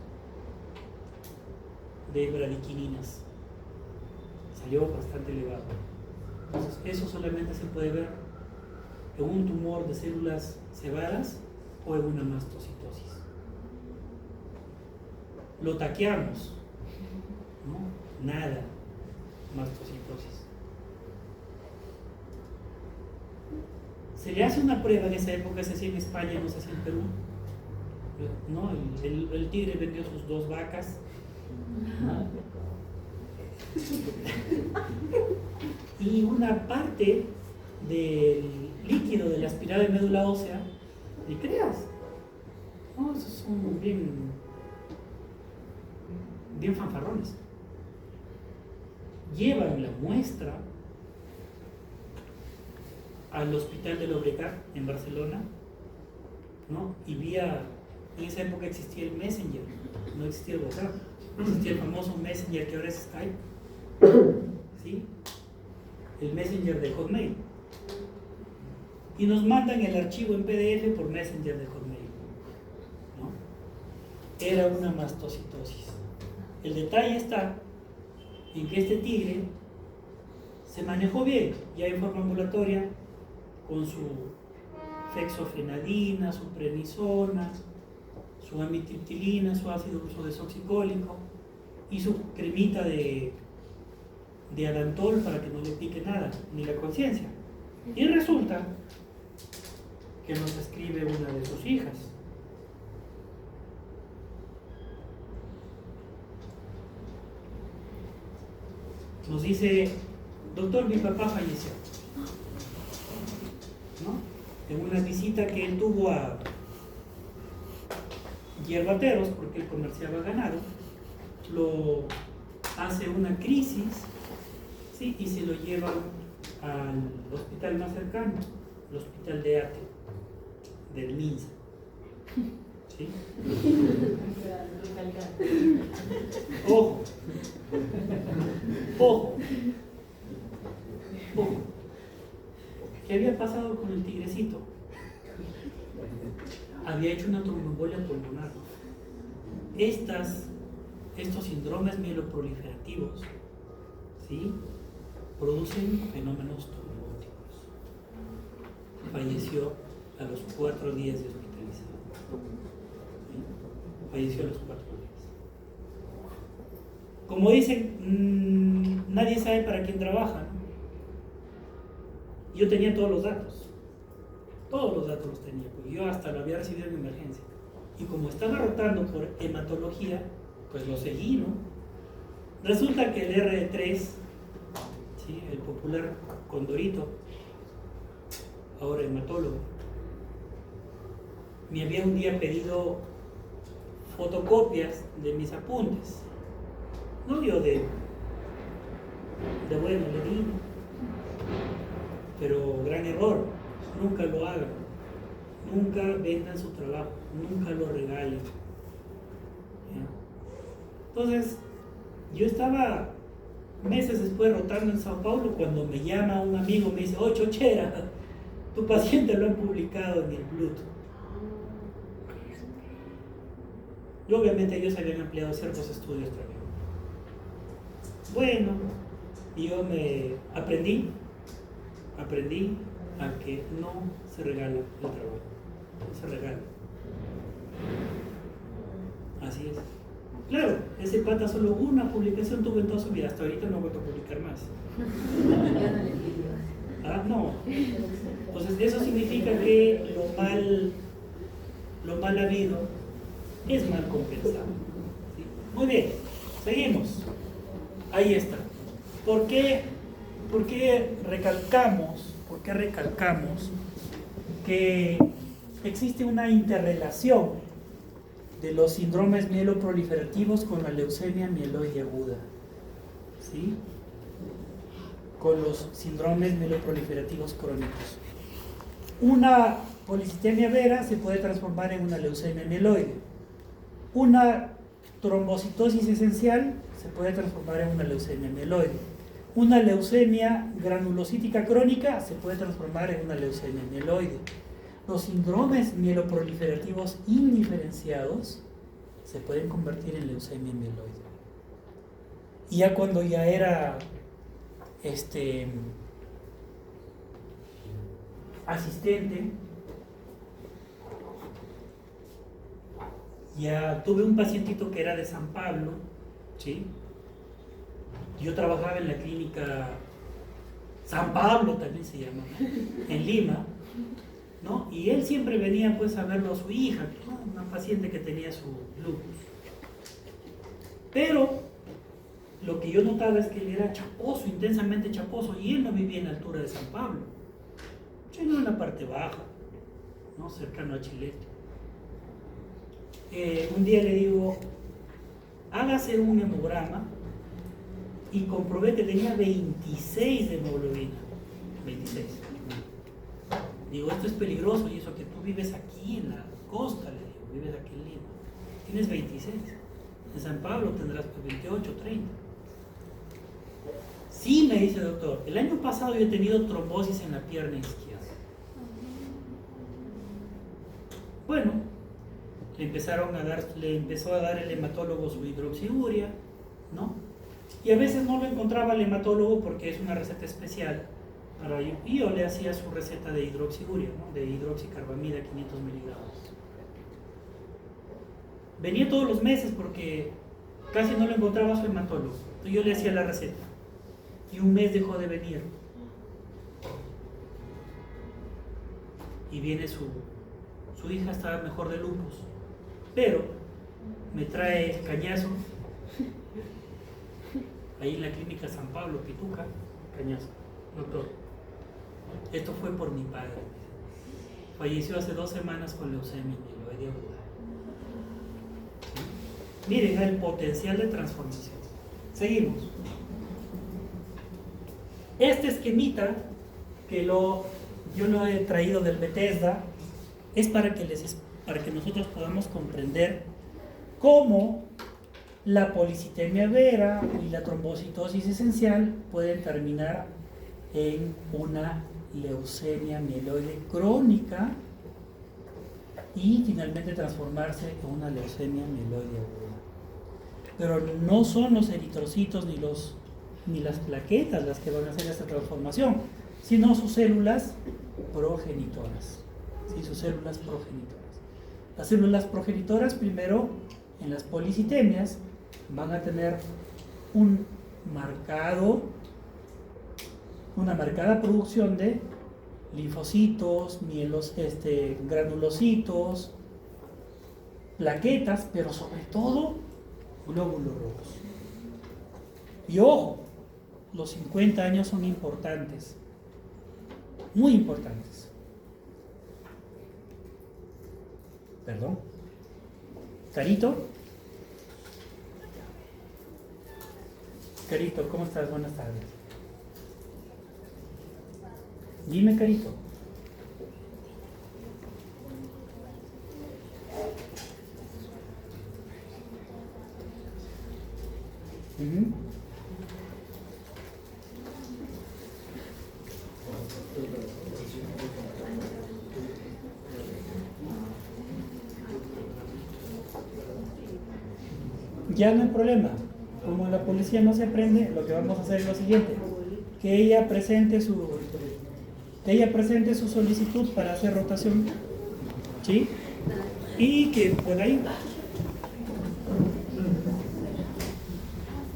de bradiquininas. Salió bastante elevado. Entonces, eso solamente se puede ver en un tumor de células cebadas o en una mastocitosis. Lo taqueamos, ¿no? Nada, mastocitosis. Se le hace una prueba en esa época, se hacía en España, no se hacía en Perú, ¿no? El tigre vendió sus 2 vacas, ¿no? Y una parte del líquido de la aspirada de médula ósea, ni creas, no, esos son bien fanfarrones. Llevan la muestra al hospital de Llobregat en Barcelona, ¿no? Y en esa época existía el Messenger, no existía el WhatsApp, existía el famoso Messenger que ahora es Skype, ¿sí? El Messenger de Hotmail. Y nos mandan el archivo en PDF por Messenger de Hotmail, ¿no? Era una mastocitosis. El detalle está en que este tigre se manejó bien, ya en forma ambulatoria, con su fexofenadina, su prednisona, su amitriptilina, su ácido uso desoxicólico y su cremita de adantol para que no le pique nada, ni la conciencia. Y resulta que nos escribe una de sus hijas. Nos dice, doctor, mi papá falleció, ¿no? En una visita que él tuvo a hierbateros, porque él comerciaba ganado, lo hace una crisis, ¿sí? Y se lo llevan al hospital más cercano, el hospital de Ate, del MINSA, ¿sí? Ojo, ojo, ojo. ¿Qué había pasado con el tigrecito? Había hecho una tromboembolia pulmonar. Estos síndromes mieloproliferativos, ¿sí? Producen fenómenos trombóticos. Falleció a los 4 días de hospitalizado. ¿Sí? Falleció a los 4 días. Como dicen, nadie sabe para quién trabaja, ¿no? Yo tenía todos los datos los tenía, porque yo hasta lo había recibido en emergencia. Y como estaba rotando por hematología, pues lo seguí, ¿no? Resulta que el R3, ¿sí? El popular Condorito, ahora hematólogo, me había un día pedido fotocopias de mis apuntes. No yo de bueno, le di, pero gran error, nunca lo hagan, nunca vendan su trabajo, nunca lo regalen. ¿Ya? Entonces, yo estaba meses después rotando en Sao Paulo cuando me llama un amigo, me dice: "Oh, Chochera, tu paciente lo han publicado en el Bluetooth". Y obviamente ellos habían ampliado ciertos estudios también. Bueno, yo me aprendí a que no se regala el trabajo, no se regala. Así es. Claro, ese pata solo una publicación tuvo en toda su vida, hasta ahorita no ha vuelto a publicar más. Ah, no. Entonces eso significa que lo mal habido es mal compensado. ¿Sí? Muy bien, seguimos. Ahí está. ¿Por qué recalcamos que existe una interrelación de los síndromes mieloproliferativos con la leucemia mieloide aguda? ¿Sí? Con los síndromes mieloproliferativos crónicos. Una policitemia vera se puede transformar en una leucemia mieloide. Una trombocitosis esencial se puede transformar en una leucemia mieloide. Una leucemia granulocítica crónica se puede transformar en una leucemia mieloide. Los síndromes mieloproliferativos indiferenciados se pueden convertir en leucemia mieloide. Y ya cuando ya era asistente, ya tuve un pacientito que era de San Pablo, ¿sí? Yo trabajaba en la clínica San Pablo, también se llama, en Lima, ¿no? Y él siempre venía pues a verlo a su hija, ¿no? Una paciente que tenía su lupus. Pero lo que yo notaba es que él era chaposo, intensamente chaposo, y él no vivía en la altura de San Pablo, sino en la parte baja, ¿no? Cercano a Chilete. Un día le digo: hágase un hemograma, y comprobé que tenía 26 de hemoglobina. 26. Digo, esto es peligroso, y eso que tú vives aquí en la costa, le digo, vives aquí en Lima, tienes 26. En San Pablo tendrás 28, 30. Sí, me dice el doctor, el año pasado yo he tenido trombosis en la pierna izquierda. Bueno, le empezó a dar el hematólogo su hidroxiuria, ¿no? Y a veces no lo encontraba el hematólogo porque es una receta especial para ello. Y yo le hacía su receta de hidroxiuria, ¿no? De hidroxicarbamida 500 miligramos. Venía todos los meses porque casi no lo encontraba su hematólogo. Entonces yo le hacía la receta. Y un mes dejó de venir. Y viene su hija, estaba mejor de lupus. Pero me trae cañazo. Ahí en la clínica San Pablo, Pituca, cañazo. Doctor, esto fue por mi padre. Falleció hace 2 semanas con leucemia mieloide aguda. ¿Sí? Miren el potencial de transformación. Seguimos. Este esquemita que yo lo he traído del Bethesda es para que nosotros podamos comprender cómo la policitemia vera y la trombocitosis esencial pueden terminar en una leucemia mieloide crónica y finalmente transformarse en una leucemia mieloide aguda. Pero no son los eritrocitos ni las plaquetas las que van a hacer esta transformación, sino sus células progenitoras. ¿Sí? Sus células progenitoras. Las células progenitoras, primero, en las policitemias, van a tener una marcada producción de linfocitos, granulocitos, plaquetas, pero sobre todo glóbulos rojos. Y ojo, los 50 años son importantes, muy importantes. Perdón. Carito. Carito, ¿cómo estás? Buenas tardes. Dime, Carito. Uh-huh. Ya no hay problema. Como la policía no se prende, lo que vamos a hacer es lo siguiente: que ella presente su solicitud para hacer rotación, ¿sí? Y que pueda ir.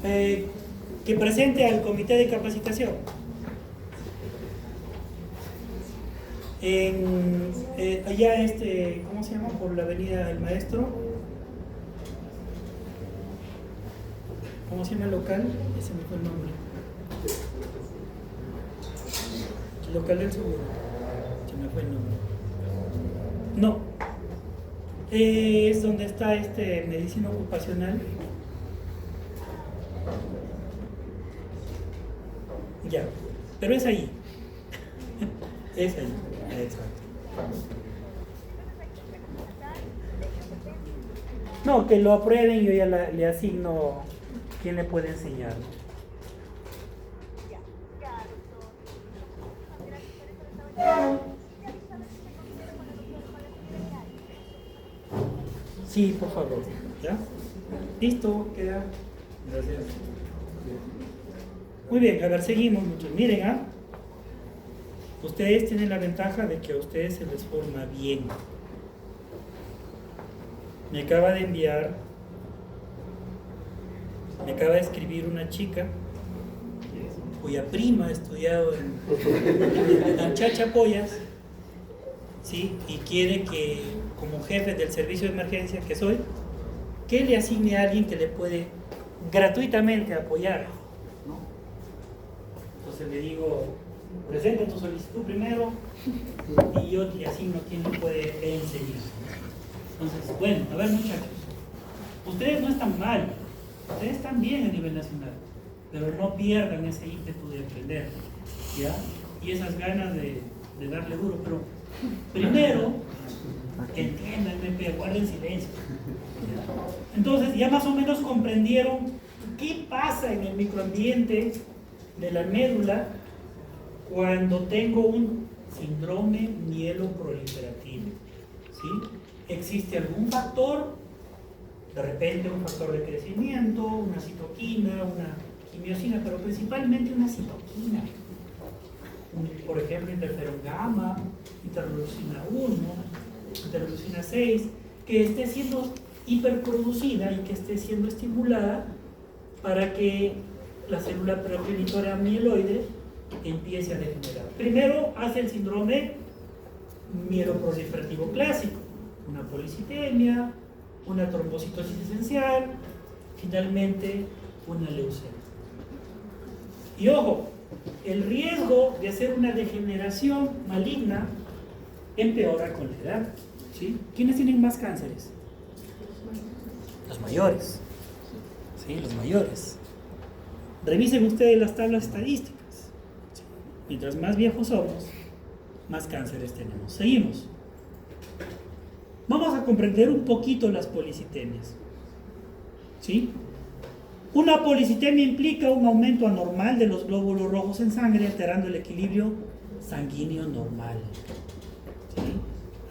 Que presente al comité de capacitación. Allá ¿cómo se llama? Por la avenida del Maestro. ¿Cómo se llama el local? Ese me fue el nombre. El local del seguro. Se me fue el nombre. No. Es donde está medicina ocupacional. Ya. Pero es ahí. Es ahí. Exacto. No, que lo aprueben y yo ya le asigno quién le puede enseñar. Sí, por favor. ¿Ya? Listo, queda. Gracias. Muy bien, a ver, seguimos mucho. Miren, ustedes tienen la ventaja de que a ustedes se les forma bien. Me acaba de escribir una chica cuya prima ha estudiado en Chachapoyas, ¿sí? Y quiere que, como jefe del servicio de emergencia que soy, que le asigne a alguien que le puede gratuitamente apoyar, ¿no? Entonces le digo: presenta tu solicitud primero y yo te asigno a quién le puede enseñar. Entonces, bueno, a ver, muchachos, ustedes no están mal, ustedes están bien a nivel nacional, pero no pierdan ese ímpetu de aprender, ¿ya? Y esas ganas de darle duro. Pero primero, entiéndanme, guarden silencio, ¿ya? Entonces, ya más o menos comprendieron qué pasa en el microambiente de la médula cuando tengo un síndrome mieloproliferativo, ¿sí? ¿Existe algún factor? De repente un factor de crecimiento, una citoquina, una quimiosina, pero principalmente una citoquina. Por ejemplo, interferón gamma, interleucina 1, interleucina 6, que esté siendo hiperproducida y que esté siendo estimulada para que la célula progenitora mieloide empiece a degenerar. Primero hace el síndrome mieloproliferativo clásico, una policitemia, una trombocitosis esencial, finalmente una leucemia. Y ojo, el riesgo de hacer una degeneración maligna empeora con la edad, ¿sí? ¿Quiénes tienen más cánceres? Los mayores, ¿sí? Los mayores. Revisen ustedes las tablas estadísticas, ¿sí? Mientras más viejos somos, más cánceres tenemos. Seguimos. Vamos a comprender un poquito las policitemias, ¿sí? Una policitemia implica un aumento anormal de los glóbulos rojos en sangre, alterando el equilibrio sanguíneo normal, ¿sí?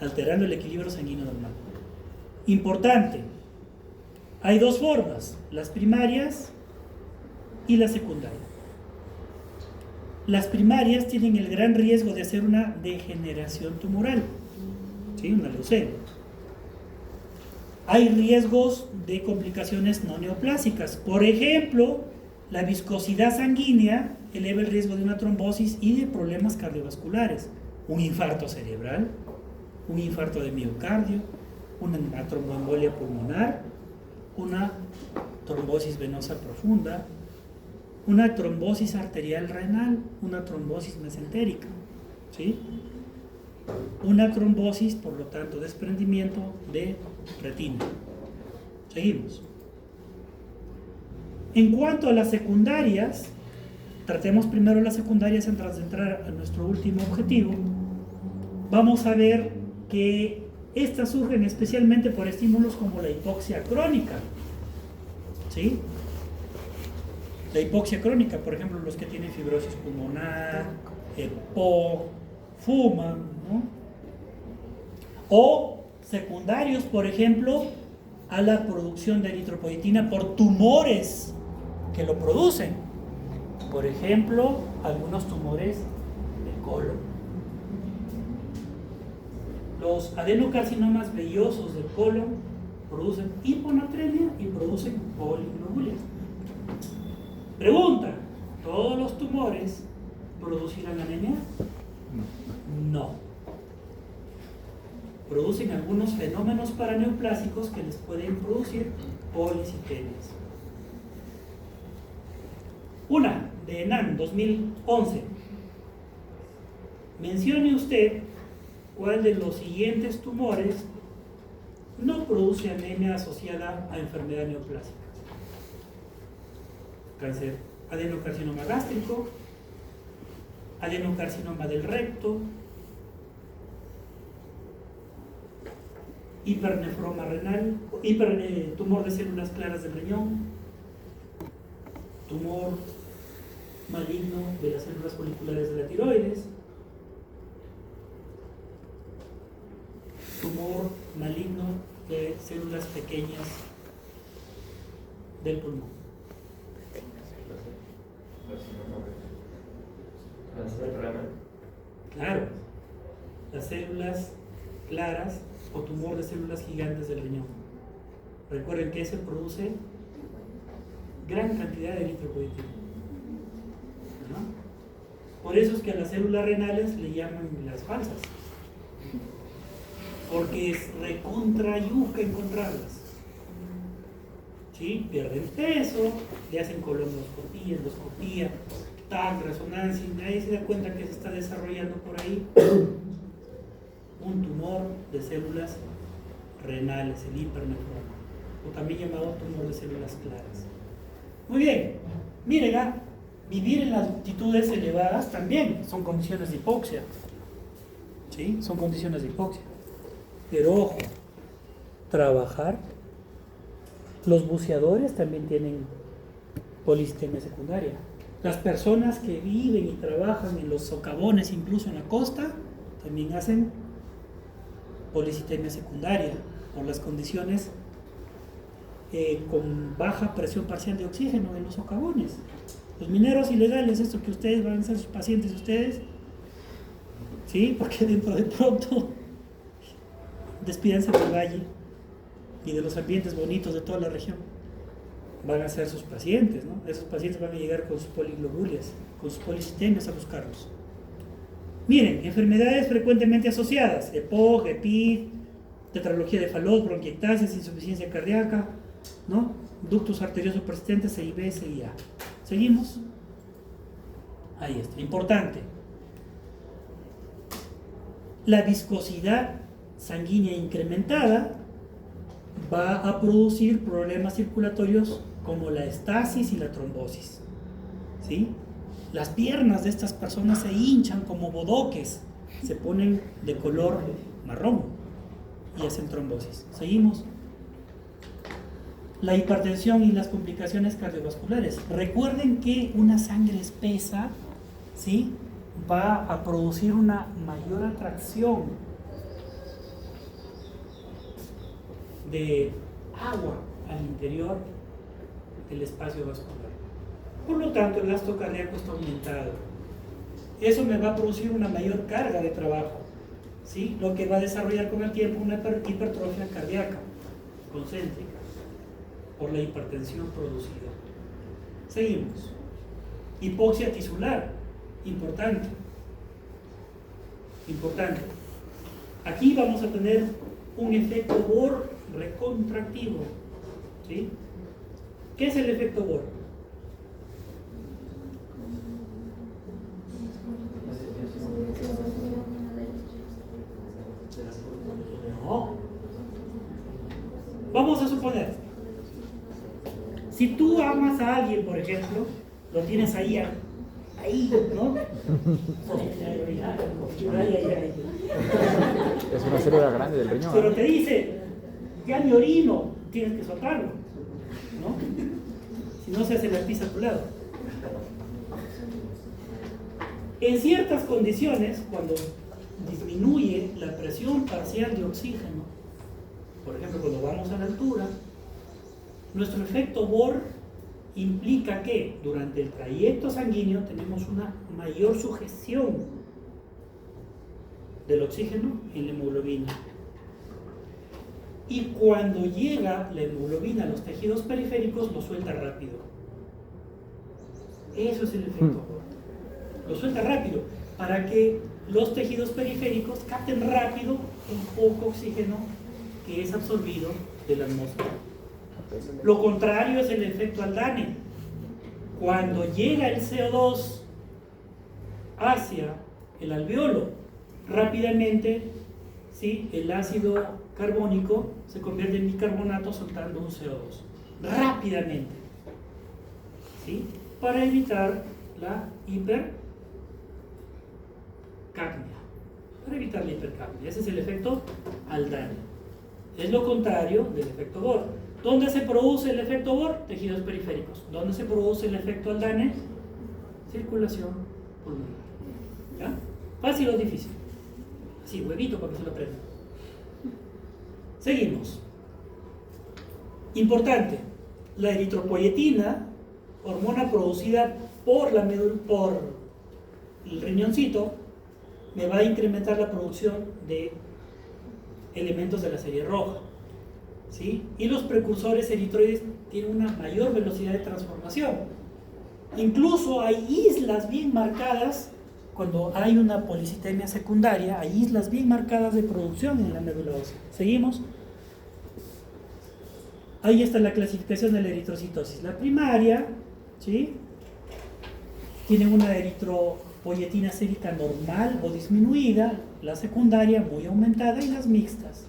Alterando el equilibrio sanguíneo normal. Importante, hay dos formas, las primarias y las secundarias. Las primarias tienen el gran riesgo de hacer una degeneración tumoral, ¿sí? Una leucemia. Hay riesgos de complicaciones no neoplásicas. Por ejemplo, la viscosidad sanguínea eleva el riesgo de una trombosis y de problemas cardiovasculares. Un infarto cerebral, un infarto de miocardio, una tromboembolia pulmonar, una trombosis venosa profunda, una trombosis arterial renal, una trombosis mesentérica, ¿sí? una trombosis, por lo tanto desprendimiento de retina. Seguimos. En cuanto a las secundarias, tratemos primero las secundarias antes de entrar a nuestro último objetivo. Vamos a ver que estas surgen especialmente por estímulos como la hipoxia crónica. ¿Sí? La hipoxia crónica, por ejemplo, los que tienen fibrosis pulmonar, EPOC, fuman, ¿no? O secundarios, por ejemplo, a la producción de eritropoyetina por tumores que lo producen. Por ejemplo, algunos tumores del colon. Los adenocarcinomas vellosos del colon producen hiponatremia y producen poliglobulia. Pregunta: ¿todos los tumores producirán anemia? No. Producen algunos fenómenos paraneoplásicos que les pueden producir policitemias. Una de ENAN 2011. Mencione usted cuál de los siguientes tumores no produce anemia asociada a enfermedad neoplásica. Cáncer, adenocarcinoma gástrico, adenocarcinoma del recto, hipernefroma renal, tumor de células claras del riñón, tumor maligno de las células foliculares de la tiroides, tumor maligno de células pequeñas del pulmón. Claro, las células claras o tumor de células gigantes del riñón. Recuerden que ese produce gran cantidad de eritropoyetina, ¿no? Por eso es que a las células renales le llaman las falsas, porque es recontra yuca encontrarlas. ¿Sí? Pierden peso, le hacen colonoscopía, endoscopía, TAC, resonancia, y nadie se da cuenta que se está desarrollando por ahí un tumor de células renales, el hipernefroma, o también llamado tumor de células claras. Muy bien, miren, vivir en altitudes elevadas también son condiciones de hipoxia. ¿Sí? Son condiciones de hipoxia. Pero ojo, trabajar. Los buceadores también tienen policitemia secundaria. Las personas que viven y trabajan en los socavones, incluso en la costa, también hacen policitemia secundaria por las condiciones con baja presión parcial de oxígeno en los socavones. Los mineros ilegales, esto que ustedes van a ser sus pacientes ustedes, ¿sí? Porque dentro de pronto despídanse del valle y de los ambientes bonitos de toda la región. Van a ser sus pacientes, ¿no? Esos pacientes van a llegar con sus poliglobulias, con sus policitemias a buscarlos. Miren, enfermedades frecuentemente asociadas: EPOC, EPID, tetralogía de Fallot, bronquiectasis, insuficiencia cardíaca, ¿no? Ductus arterioso persistente, CIB, CIA. ¿Seguimos? Ahí está. Importante. La viscosidad sanguínea incrementada va a producir problemas circulatorios como la estasis y la trombosis. ¿Sí? Las piernas de estas personas se hinchan como bodoques, se ponen de color marrón y hacen trombosis. ¿Seguimos? La hipertensión y las complicaciones cardiovasculares. Recuerden que una sangre espesa, ¿sí?, va a producir una mayor atracción de agua al interior del espacio vascular. Por lo tanto, el gasto cardíaco está aumentado. Eso me va a producir una mayor carga de trabajo, ¿sí? Lo que va a desarrollar con el tiempo una hipertrofia cardíaca concéntrica por la hipertensión producida. Seguimos. Hipoxia tisular, importante. Aquí vamos a tener un efecto Bohr recontractivo, ¿sí? ¿Qué es el efecto Bohr? Si tú amas a alguien, por ejemplo, lo tienes ahí, ¿no? Es una célula grande del riñón. Pero te dice, ya mi orino, tienes que soltarlo, ¿no? Si no se hace la pizza a tu lado. En ciertas condiciones, cuando disminuye la presión parcial de oxígeno, por ejemplo, cuando vamos a la altura, nuestro efecto Bohr implica que durante el trayecto sanguíneo tenemos una mayor sujeción del oxígeno en la hemoglobina. Y cuando llega la hemoglobina a los tejidos periféricos, lo suelta rápido. Eso es el efecto Bohr. Lo suelta rápido para que los tejidos periféricos capten rápido el poco oxígeno que es absorbido de la atmósfera. Lo contrario es el efecto Haldane. Cuando llega el CO2 hacia el alveolo, rápidamente, ¿sí?, el ácido carbónico se convierte en bicarbonato soltando un CO2. Rápidamente. ¿Sí? Para evitar la hipercapnia. Para evitar la hipercapnia. Ese es el efecto Haldane. Es lo contrario del efecto Bohr. ¿Dónde se produce el efecto Bohr? Tejidos periféricos. ¿Dónde se produce el efecto Haldane? Circulación pulmonar. ¿Ya? ¿Fácil o difícil? Así, huevito para que se lo aprendan. Seguimos. Importante. La eritropoyetina, hormona producida por el riñoncito, me va a incrementar la producción de elementos de la serie roja. ¿Sí? Y los precursores eritroides tienen una mayor velocidad de transformación. Incluso hay islas bien marcadas, cuando hay una policitemia secundaria, hay islas bien marcadas de producción en la médula ósea. ¿Seguimos? Ahí está la clasificación de la eritrocitosis. La primaria, ¿sí?, tiene una eritropoyetina sérica normal o disminuida, la secundaria muy aumentada y las mixtas.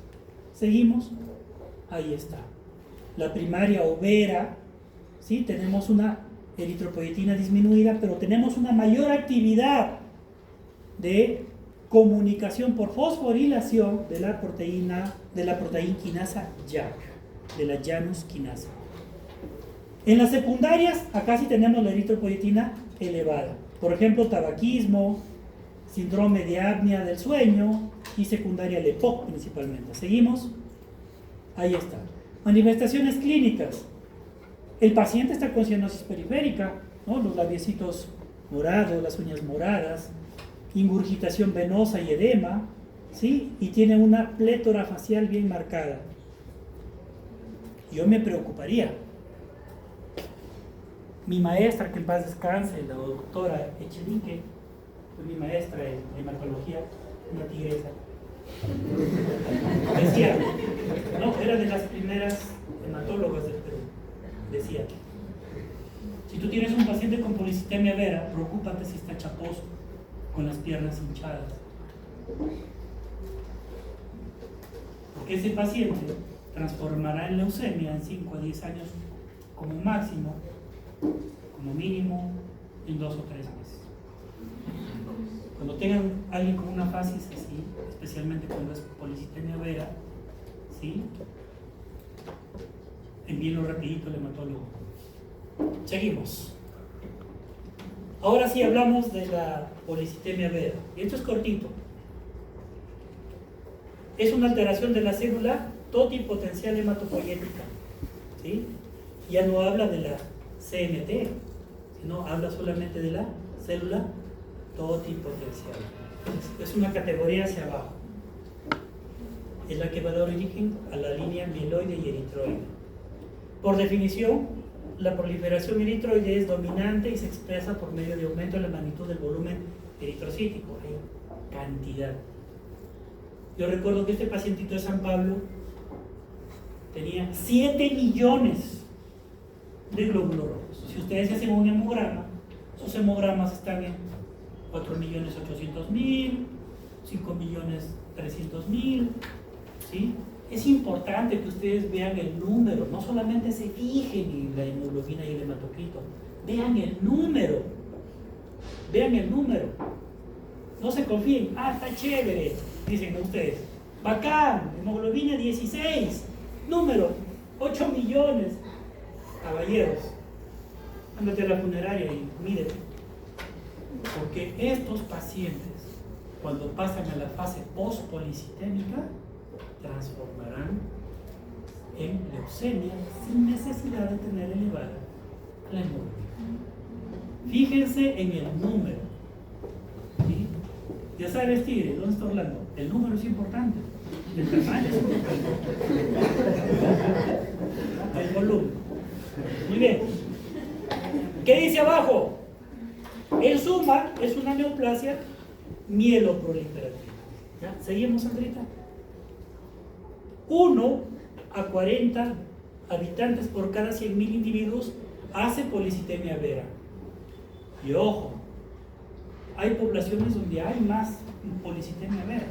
¿Seguimos? Ahí está. La primaria o vera, ¿sí?, tenemos una eritropoyetina disminuida, pero tenemos una mayor actividad de comunicación por fosforilación de la proteína quinasa JAK, de la Janus quinasa. En las secundarias, acá sí tenemos la eritropoyetina elevada. Por ejemplo, tabaquismo, síndrome de apnea del sueño y secundaria al EPOC principalmente. ¿Seguimos? Ahí está. Manifestaciones clínicas. El paciente está con cianosis periférica, ¿no?, los labiecitos morados, las uñas moradas, ingurgitación venosa y edema, ¿sí?, y tiene una plétora facial bien marcada. Yo me preocuparía. Mi maestra, que en paz descanse, la doctora Echenique, fue mi maestra en hematología, una tigresa. Decía, no, era de las primeras hematólogas del Perú. Decía, si tú tienes un paciente con policitemia vera, preocúpate si está chaposo, con las piernas hinchadas. Porque ese paciente transformará en leucemia en 5 a 10 años como máximo, como mínimo en 2 o 3 meses. Cuando tengan alguien con una fasis así, especialmente cuando es policitemia vera, ¿sí?, envíenlo rapidito al hematólogo. Seguimos. Ahora sí hablamos de la policitemia vera. Y esto es cortito. Es una alteración de la célula totipotencial hematopoyética. ¿Sí? Ya no habla de la CMT, sino habla solamente de la célula totipotencial. Es una categoría hacia abajo. Es la que va a dar origen a la línea mieloide y eritroide. Por definición, la proliferación eritroide es dominante y se expresa por medio de aumento de la magnitud del volumen eritrocítico, hay cantidad. Yo recuerdo que este pacientito de San Pablo tenía 7 millones de glóbulos rojos. Si ustedes hacen un hemograma, sus hemogramas están en 4.800.000, 5.300.000, ¿sí?, es importante que ustedes vean el número, no solamente se fijen en la hemoglobina y el hematocrito, vean el número, vean el número. No se confíen, está chévere, dicen ustedes. Bacán, hemoglobina 16, número 8 millones. Caballeros, ándate a la funeraria y mídete. Porque estos pacientes, cuando pasan a la fase post-policitémica, transformarán en leucemia sin necesidad de tener elevada la hemoglobina. Fíjense en el número. ¿Sí? Ya sabes, Tigre, ¿dónde está Orlando? El número es importante. El tamaño es importante. El volumen. Muy bien. ¿Qué dice abajo? El SUMA es una neoplasia mieloproliferativa. ¿Ya? ¿Seguimos, Andrita? 1 a 40 habitantes por cada 100.000 individuos hace policitemia vera. Y ojo, hay poblaciones donde hay más policitemia vera.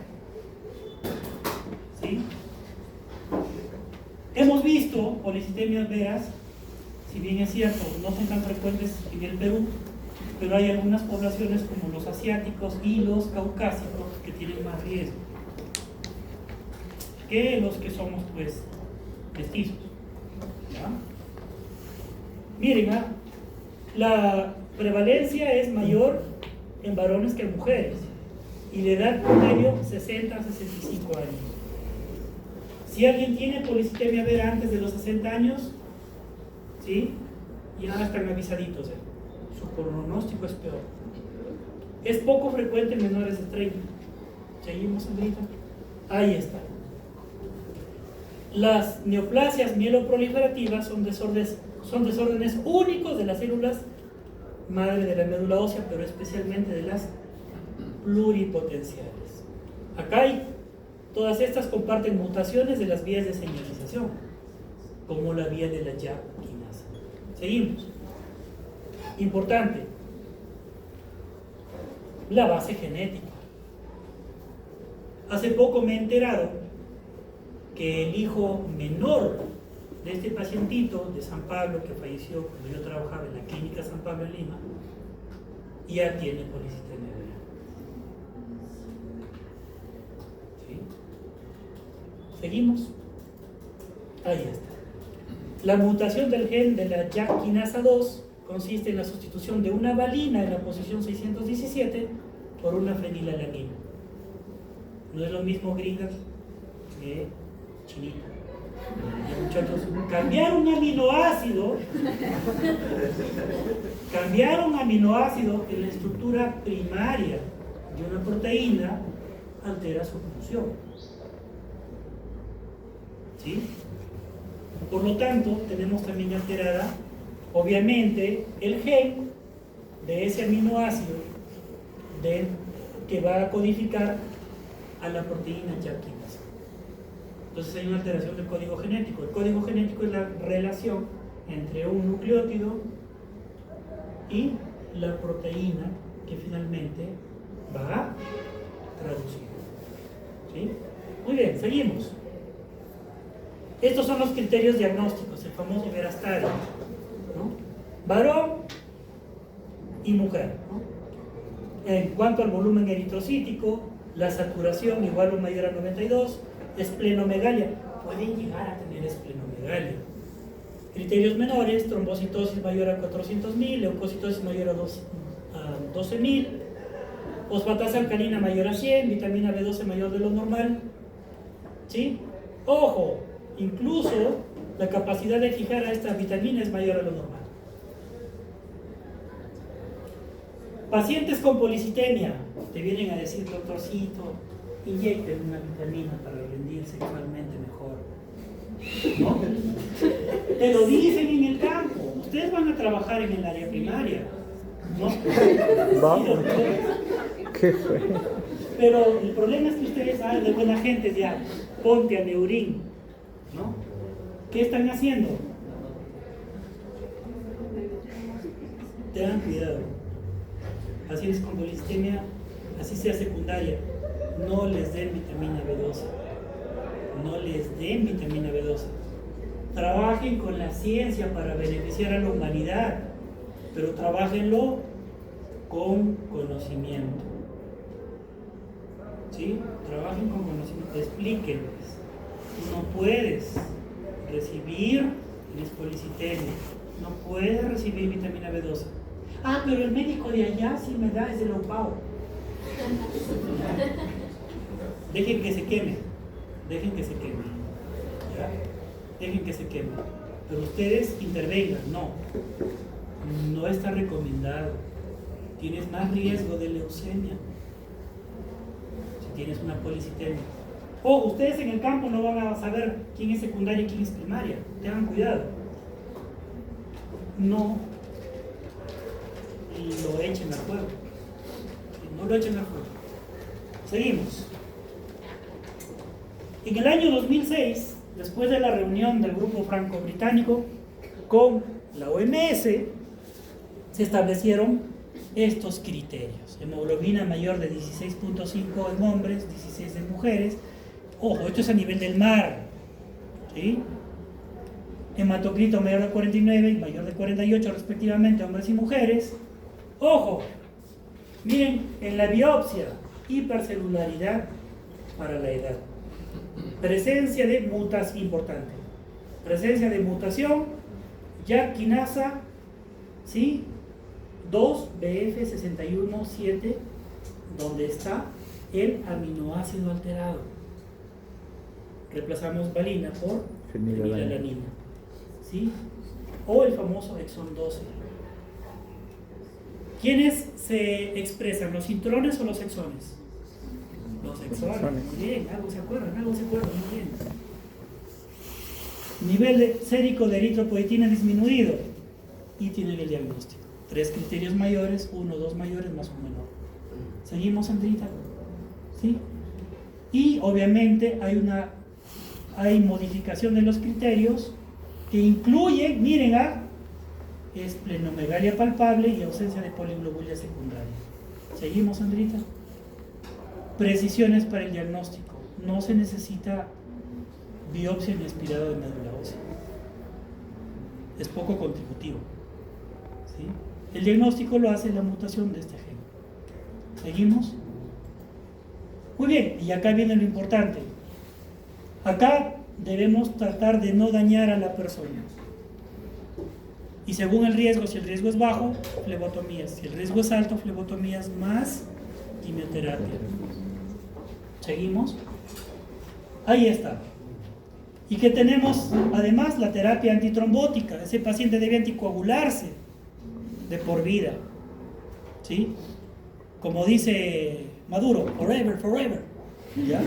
¿Sí? Hemos visto policitemias veras, si bien es cierto, no son tan frecuentes en el Perú, pero hay algunas poblaciones como los asiáticos y los caucásicos que tienen más riesgo que los que somos, pues, mestizos. ¿Ya? Miren, la prevalencia es mayor en varones que en mujeres y la edad promedio 60 a 65 años. Si alguien tiene policitemia vera antes de los 60 años, ¿sí? Ya están avisaditos, su pronóstico es peor. Es poco frecuente en menores de 30. Seguimos, Andrita. Ahí está. Las neoplasias mieloproliferativas son desórdenes únicos de las células madre de la médula ósea, pero especialmente de las pluripotenciales. Acá hay, todas estas comparten mutaciones de las vías de señalización, como la vía de la YAP quinasa. Seguimos. Importante, la base genética. Hace poco me he enterado que el hijo menor de este pacientito de San Pablo, que falleció cuando yo trabajaba en la clínica San Pablo en Lima, ya tiene policitemia vera. ¿Sí? ¿Seguimos? Ahí está. La mutación del gen de la YAP quinasa 2 consiste en la sustitución de una valina en la posición 617 por una fenilalanina. No es lo mismo gringa que chinita. Y muchachos, cambiar un aminoácido en la estructura primaria de una proteína altera su función. ¿Sí? Por lo tanto, tenemos también alterada, obviamente, el gen de ese aminoácido que va a codificar a la proteína YAP quinasa. Entonces hay una alteración del código genético. El código genético es la relación entre un nucleótido y la proteína que finalmente va a traducir. ¿Sí? Muy bien, seguimos. Estos son los criterios diagnósticos, el famoso Verastadio, ¿no? Varón y mujer, ¿no? En cuanto al volumen eritrocítico, la saturación igual o mayor a 92, esplenomegalia, pueden llegar a tener esplenomegalia. Criterios menores, trombocitosis mayor a 400.000, leucocitosis mayor a 12.000, fosfatasa alcalina mayor a 100, vitamina B12 mayor de lo normal. ¿Sí? Ojo, incluso la capacidad de fijar a esta vitamina es mayor a lo normal. Pacientes con policitemia, te vienen a decir, doctorcito, inyecten una vitamina para rendir sexualmente mejor. ¿No? Te lo dicen en el campo. Ustedes van a trabajar en el área primaria, ¿no? Vamos. ¿Qué fue? Pero el problema es que ustedes saben de buena gente ya, ponte a Neurin, ¿no? ¿Qué están haciendo? Tengan cuidado. Pacientes con policitemia, así sea secundaria, no les den vitamina B12. no les den vitamina B12. Trabajen con la ciencia para beneficiar a la humanidad, pero trabajenlo con conocimiento. ¿Sí? Trabajen con conocimiento, explíquenles. No puedes recibir lispolicitemia, no puedes recibir vitamina B12. Ah, pero el médico de allá sí me da, es de la UPAO. Dejen que se queme, dejen que se queme, ¿ya? Dejen que se queme. Pero ustedes intervengan, no está recomendado. Tienes más riesgo de leucemia si tienes una policitemia. Ustedes en el campo no van a saber quién es secundaria y quién es primaria. Tengan cuidado. No lo echen al fuego. No lo echen al fuego. Seguimos. En el año 2006, después de la reunión del grupo franco-británico con la OMS, se establecieron estos criterios. Hemoglobina mayor de 16.5 en hombres, 16 en mujeres. Ojo, esto es a nivel del mar, ¿sí? Hematocrito mayor de 49 y mayor de 48 respectivamente, hombres y mujeres. Ojo, miren, en la biopsia, hipercelularidad para la edad. Presencia de mutación, importante. Presencia de mutación, YAP quinasa, ¿sí? 2BF617, donde está el aminoácido alterado. Reemplazamos valina por fenilalanina, ¿sí? O el famoso exon 12. ¿Quiénes se expresan? ¿Los intrones o los exones? Los exones. Muy bien, algo se acuerdan, muy bien. Nivel sérico de eritropoyetina disminuido y tienen el diagnóstico. 3 criterios mayores, 1, 2 mayores, más o menor. ¿Seguimos, Andrita? ¿Sí? Y obviamente hay modificación de los criterios que incluyen, miren, esplenomegalia palpable y ausencia de poliglobulia secundaria. ¿Seguimos, Andrita? Precisiones para el diagnóstico. No se necesita biopsia ni aspirado de médula ósea. Es poco contributivo. ¿Sí? El diagnóstico lo hace la mutación de este gen. ¿Seguimos? Muy bien, y acá viene lo importante. Acá debemos tratar de no dañar a la persona. Y según el riesgo, si el riesgo es bajo, flebotomías. Si el riesgo es alto, flebotomías más quimioterapia. ¿Seguimos? Ahí está. Y que tenemos además la terapia antitrombótica. Ese paciente debe anticoagularse de por vida. ¿Sí? Como dice Maduro, forever, forever. ¿Ya?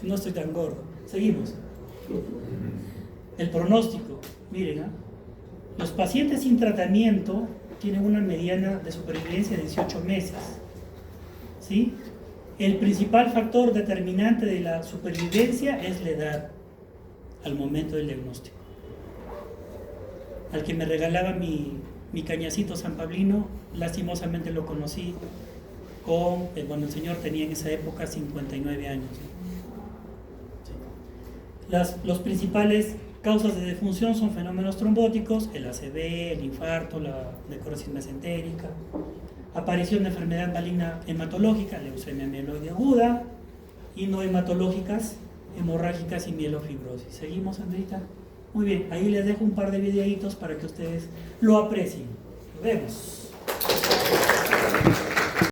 No estoy tan gordo. Seguimos. El pronóstico. Miren, los pacientes sin tratamiento tienen una mediana de supervivencia de 18 meses. ¿Sí? El principal factor determinante de la supervivencia es la edad al momento del diagnóstico. Al que me regalaba mi cañacito San Pablino, lastimosamente lo conocí cuando el señor tenía en esa época 59 años. Sí. Los principales causas de defunción son fenómenos trombóticos, el ACV, el infarto, la necrosis mesentérica, aparición de enfermedad maligna hematológica, leucemia mieloide aguda, y no hematológicas, hemorrágicas y mielofibrosis. ¿Seguimos, Andrita? Muy bien, ahí les dejo un par de videitos para que ustedes lo aprecien. Nos vemos.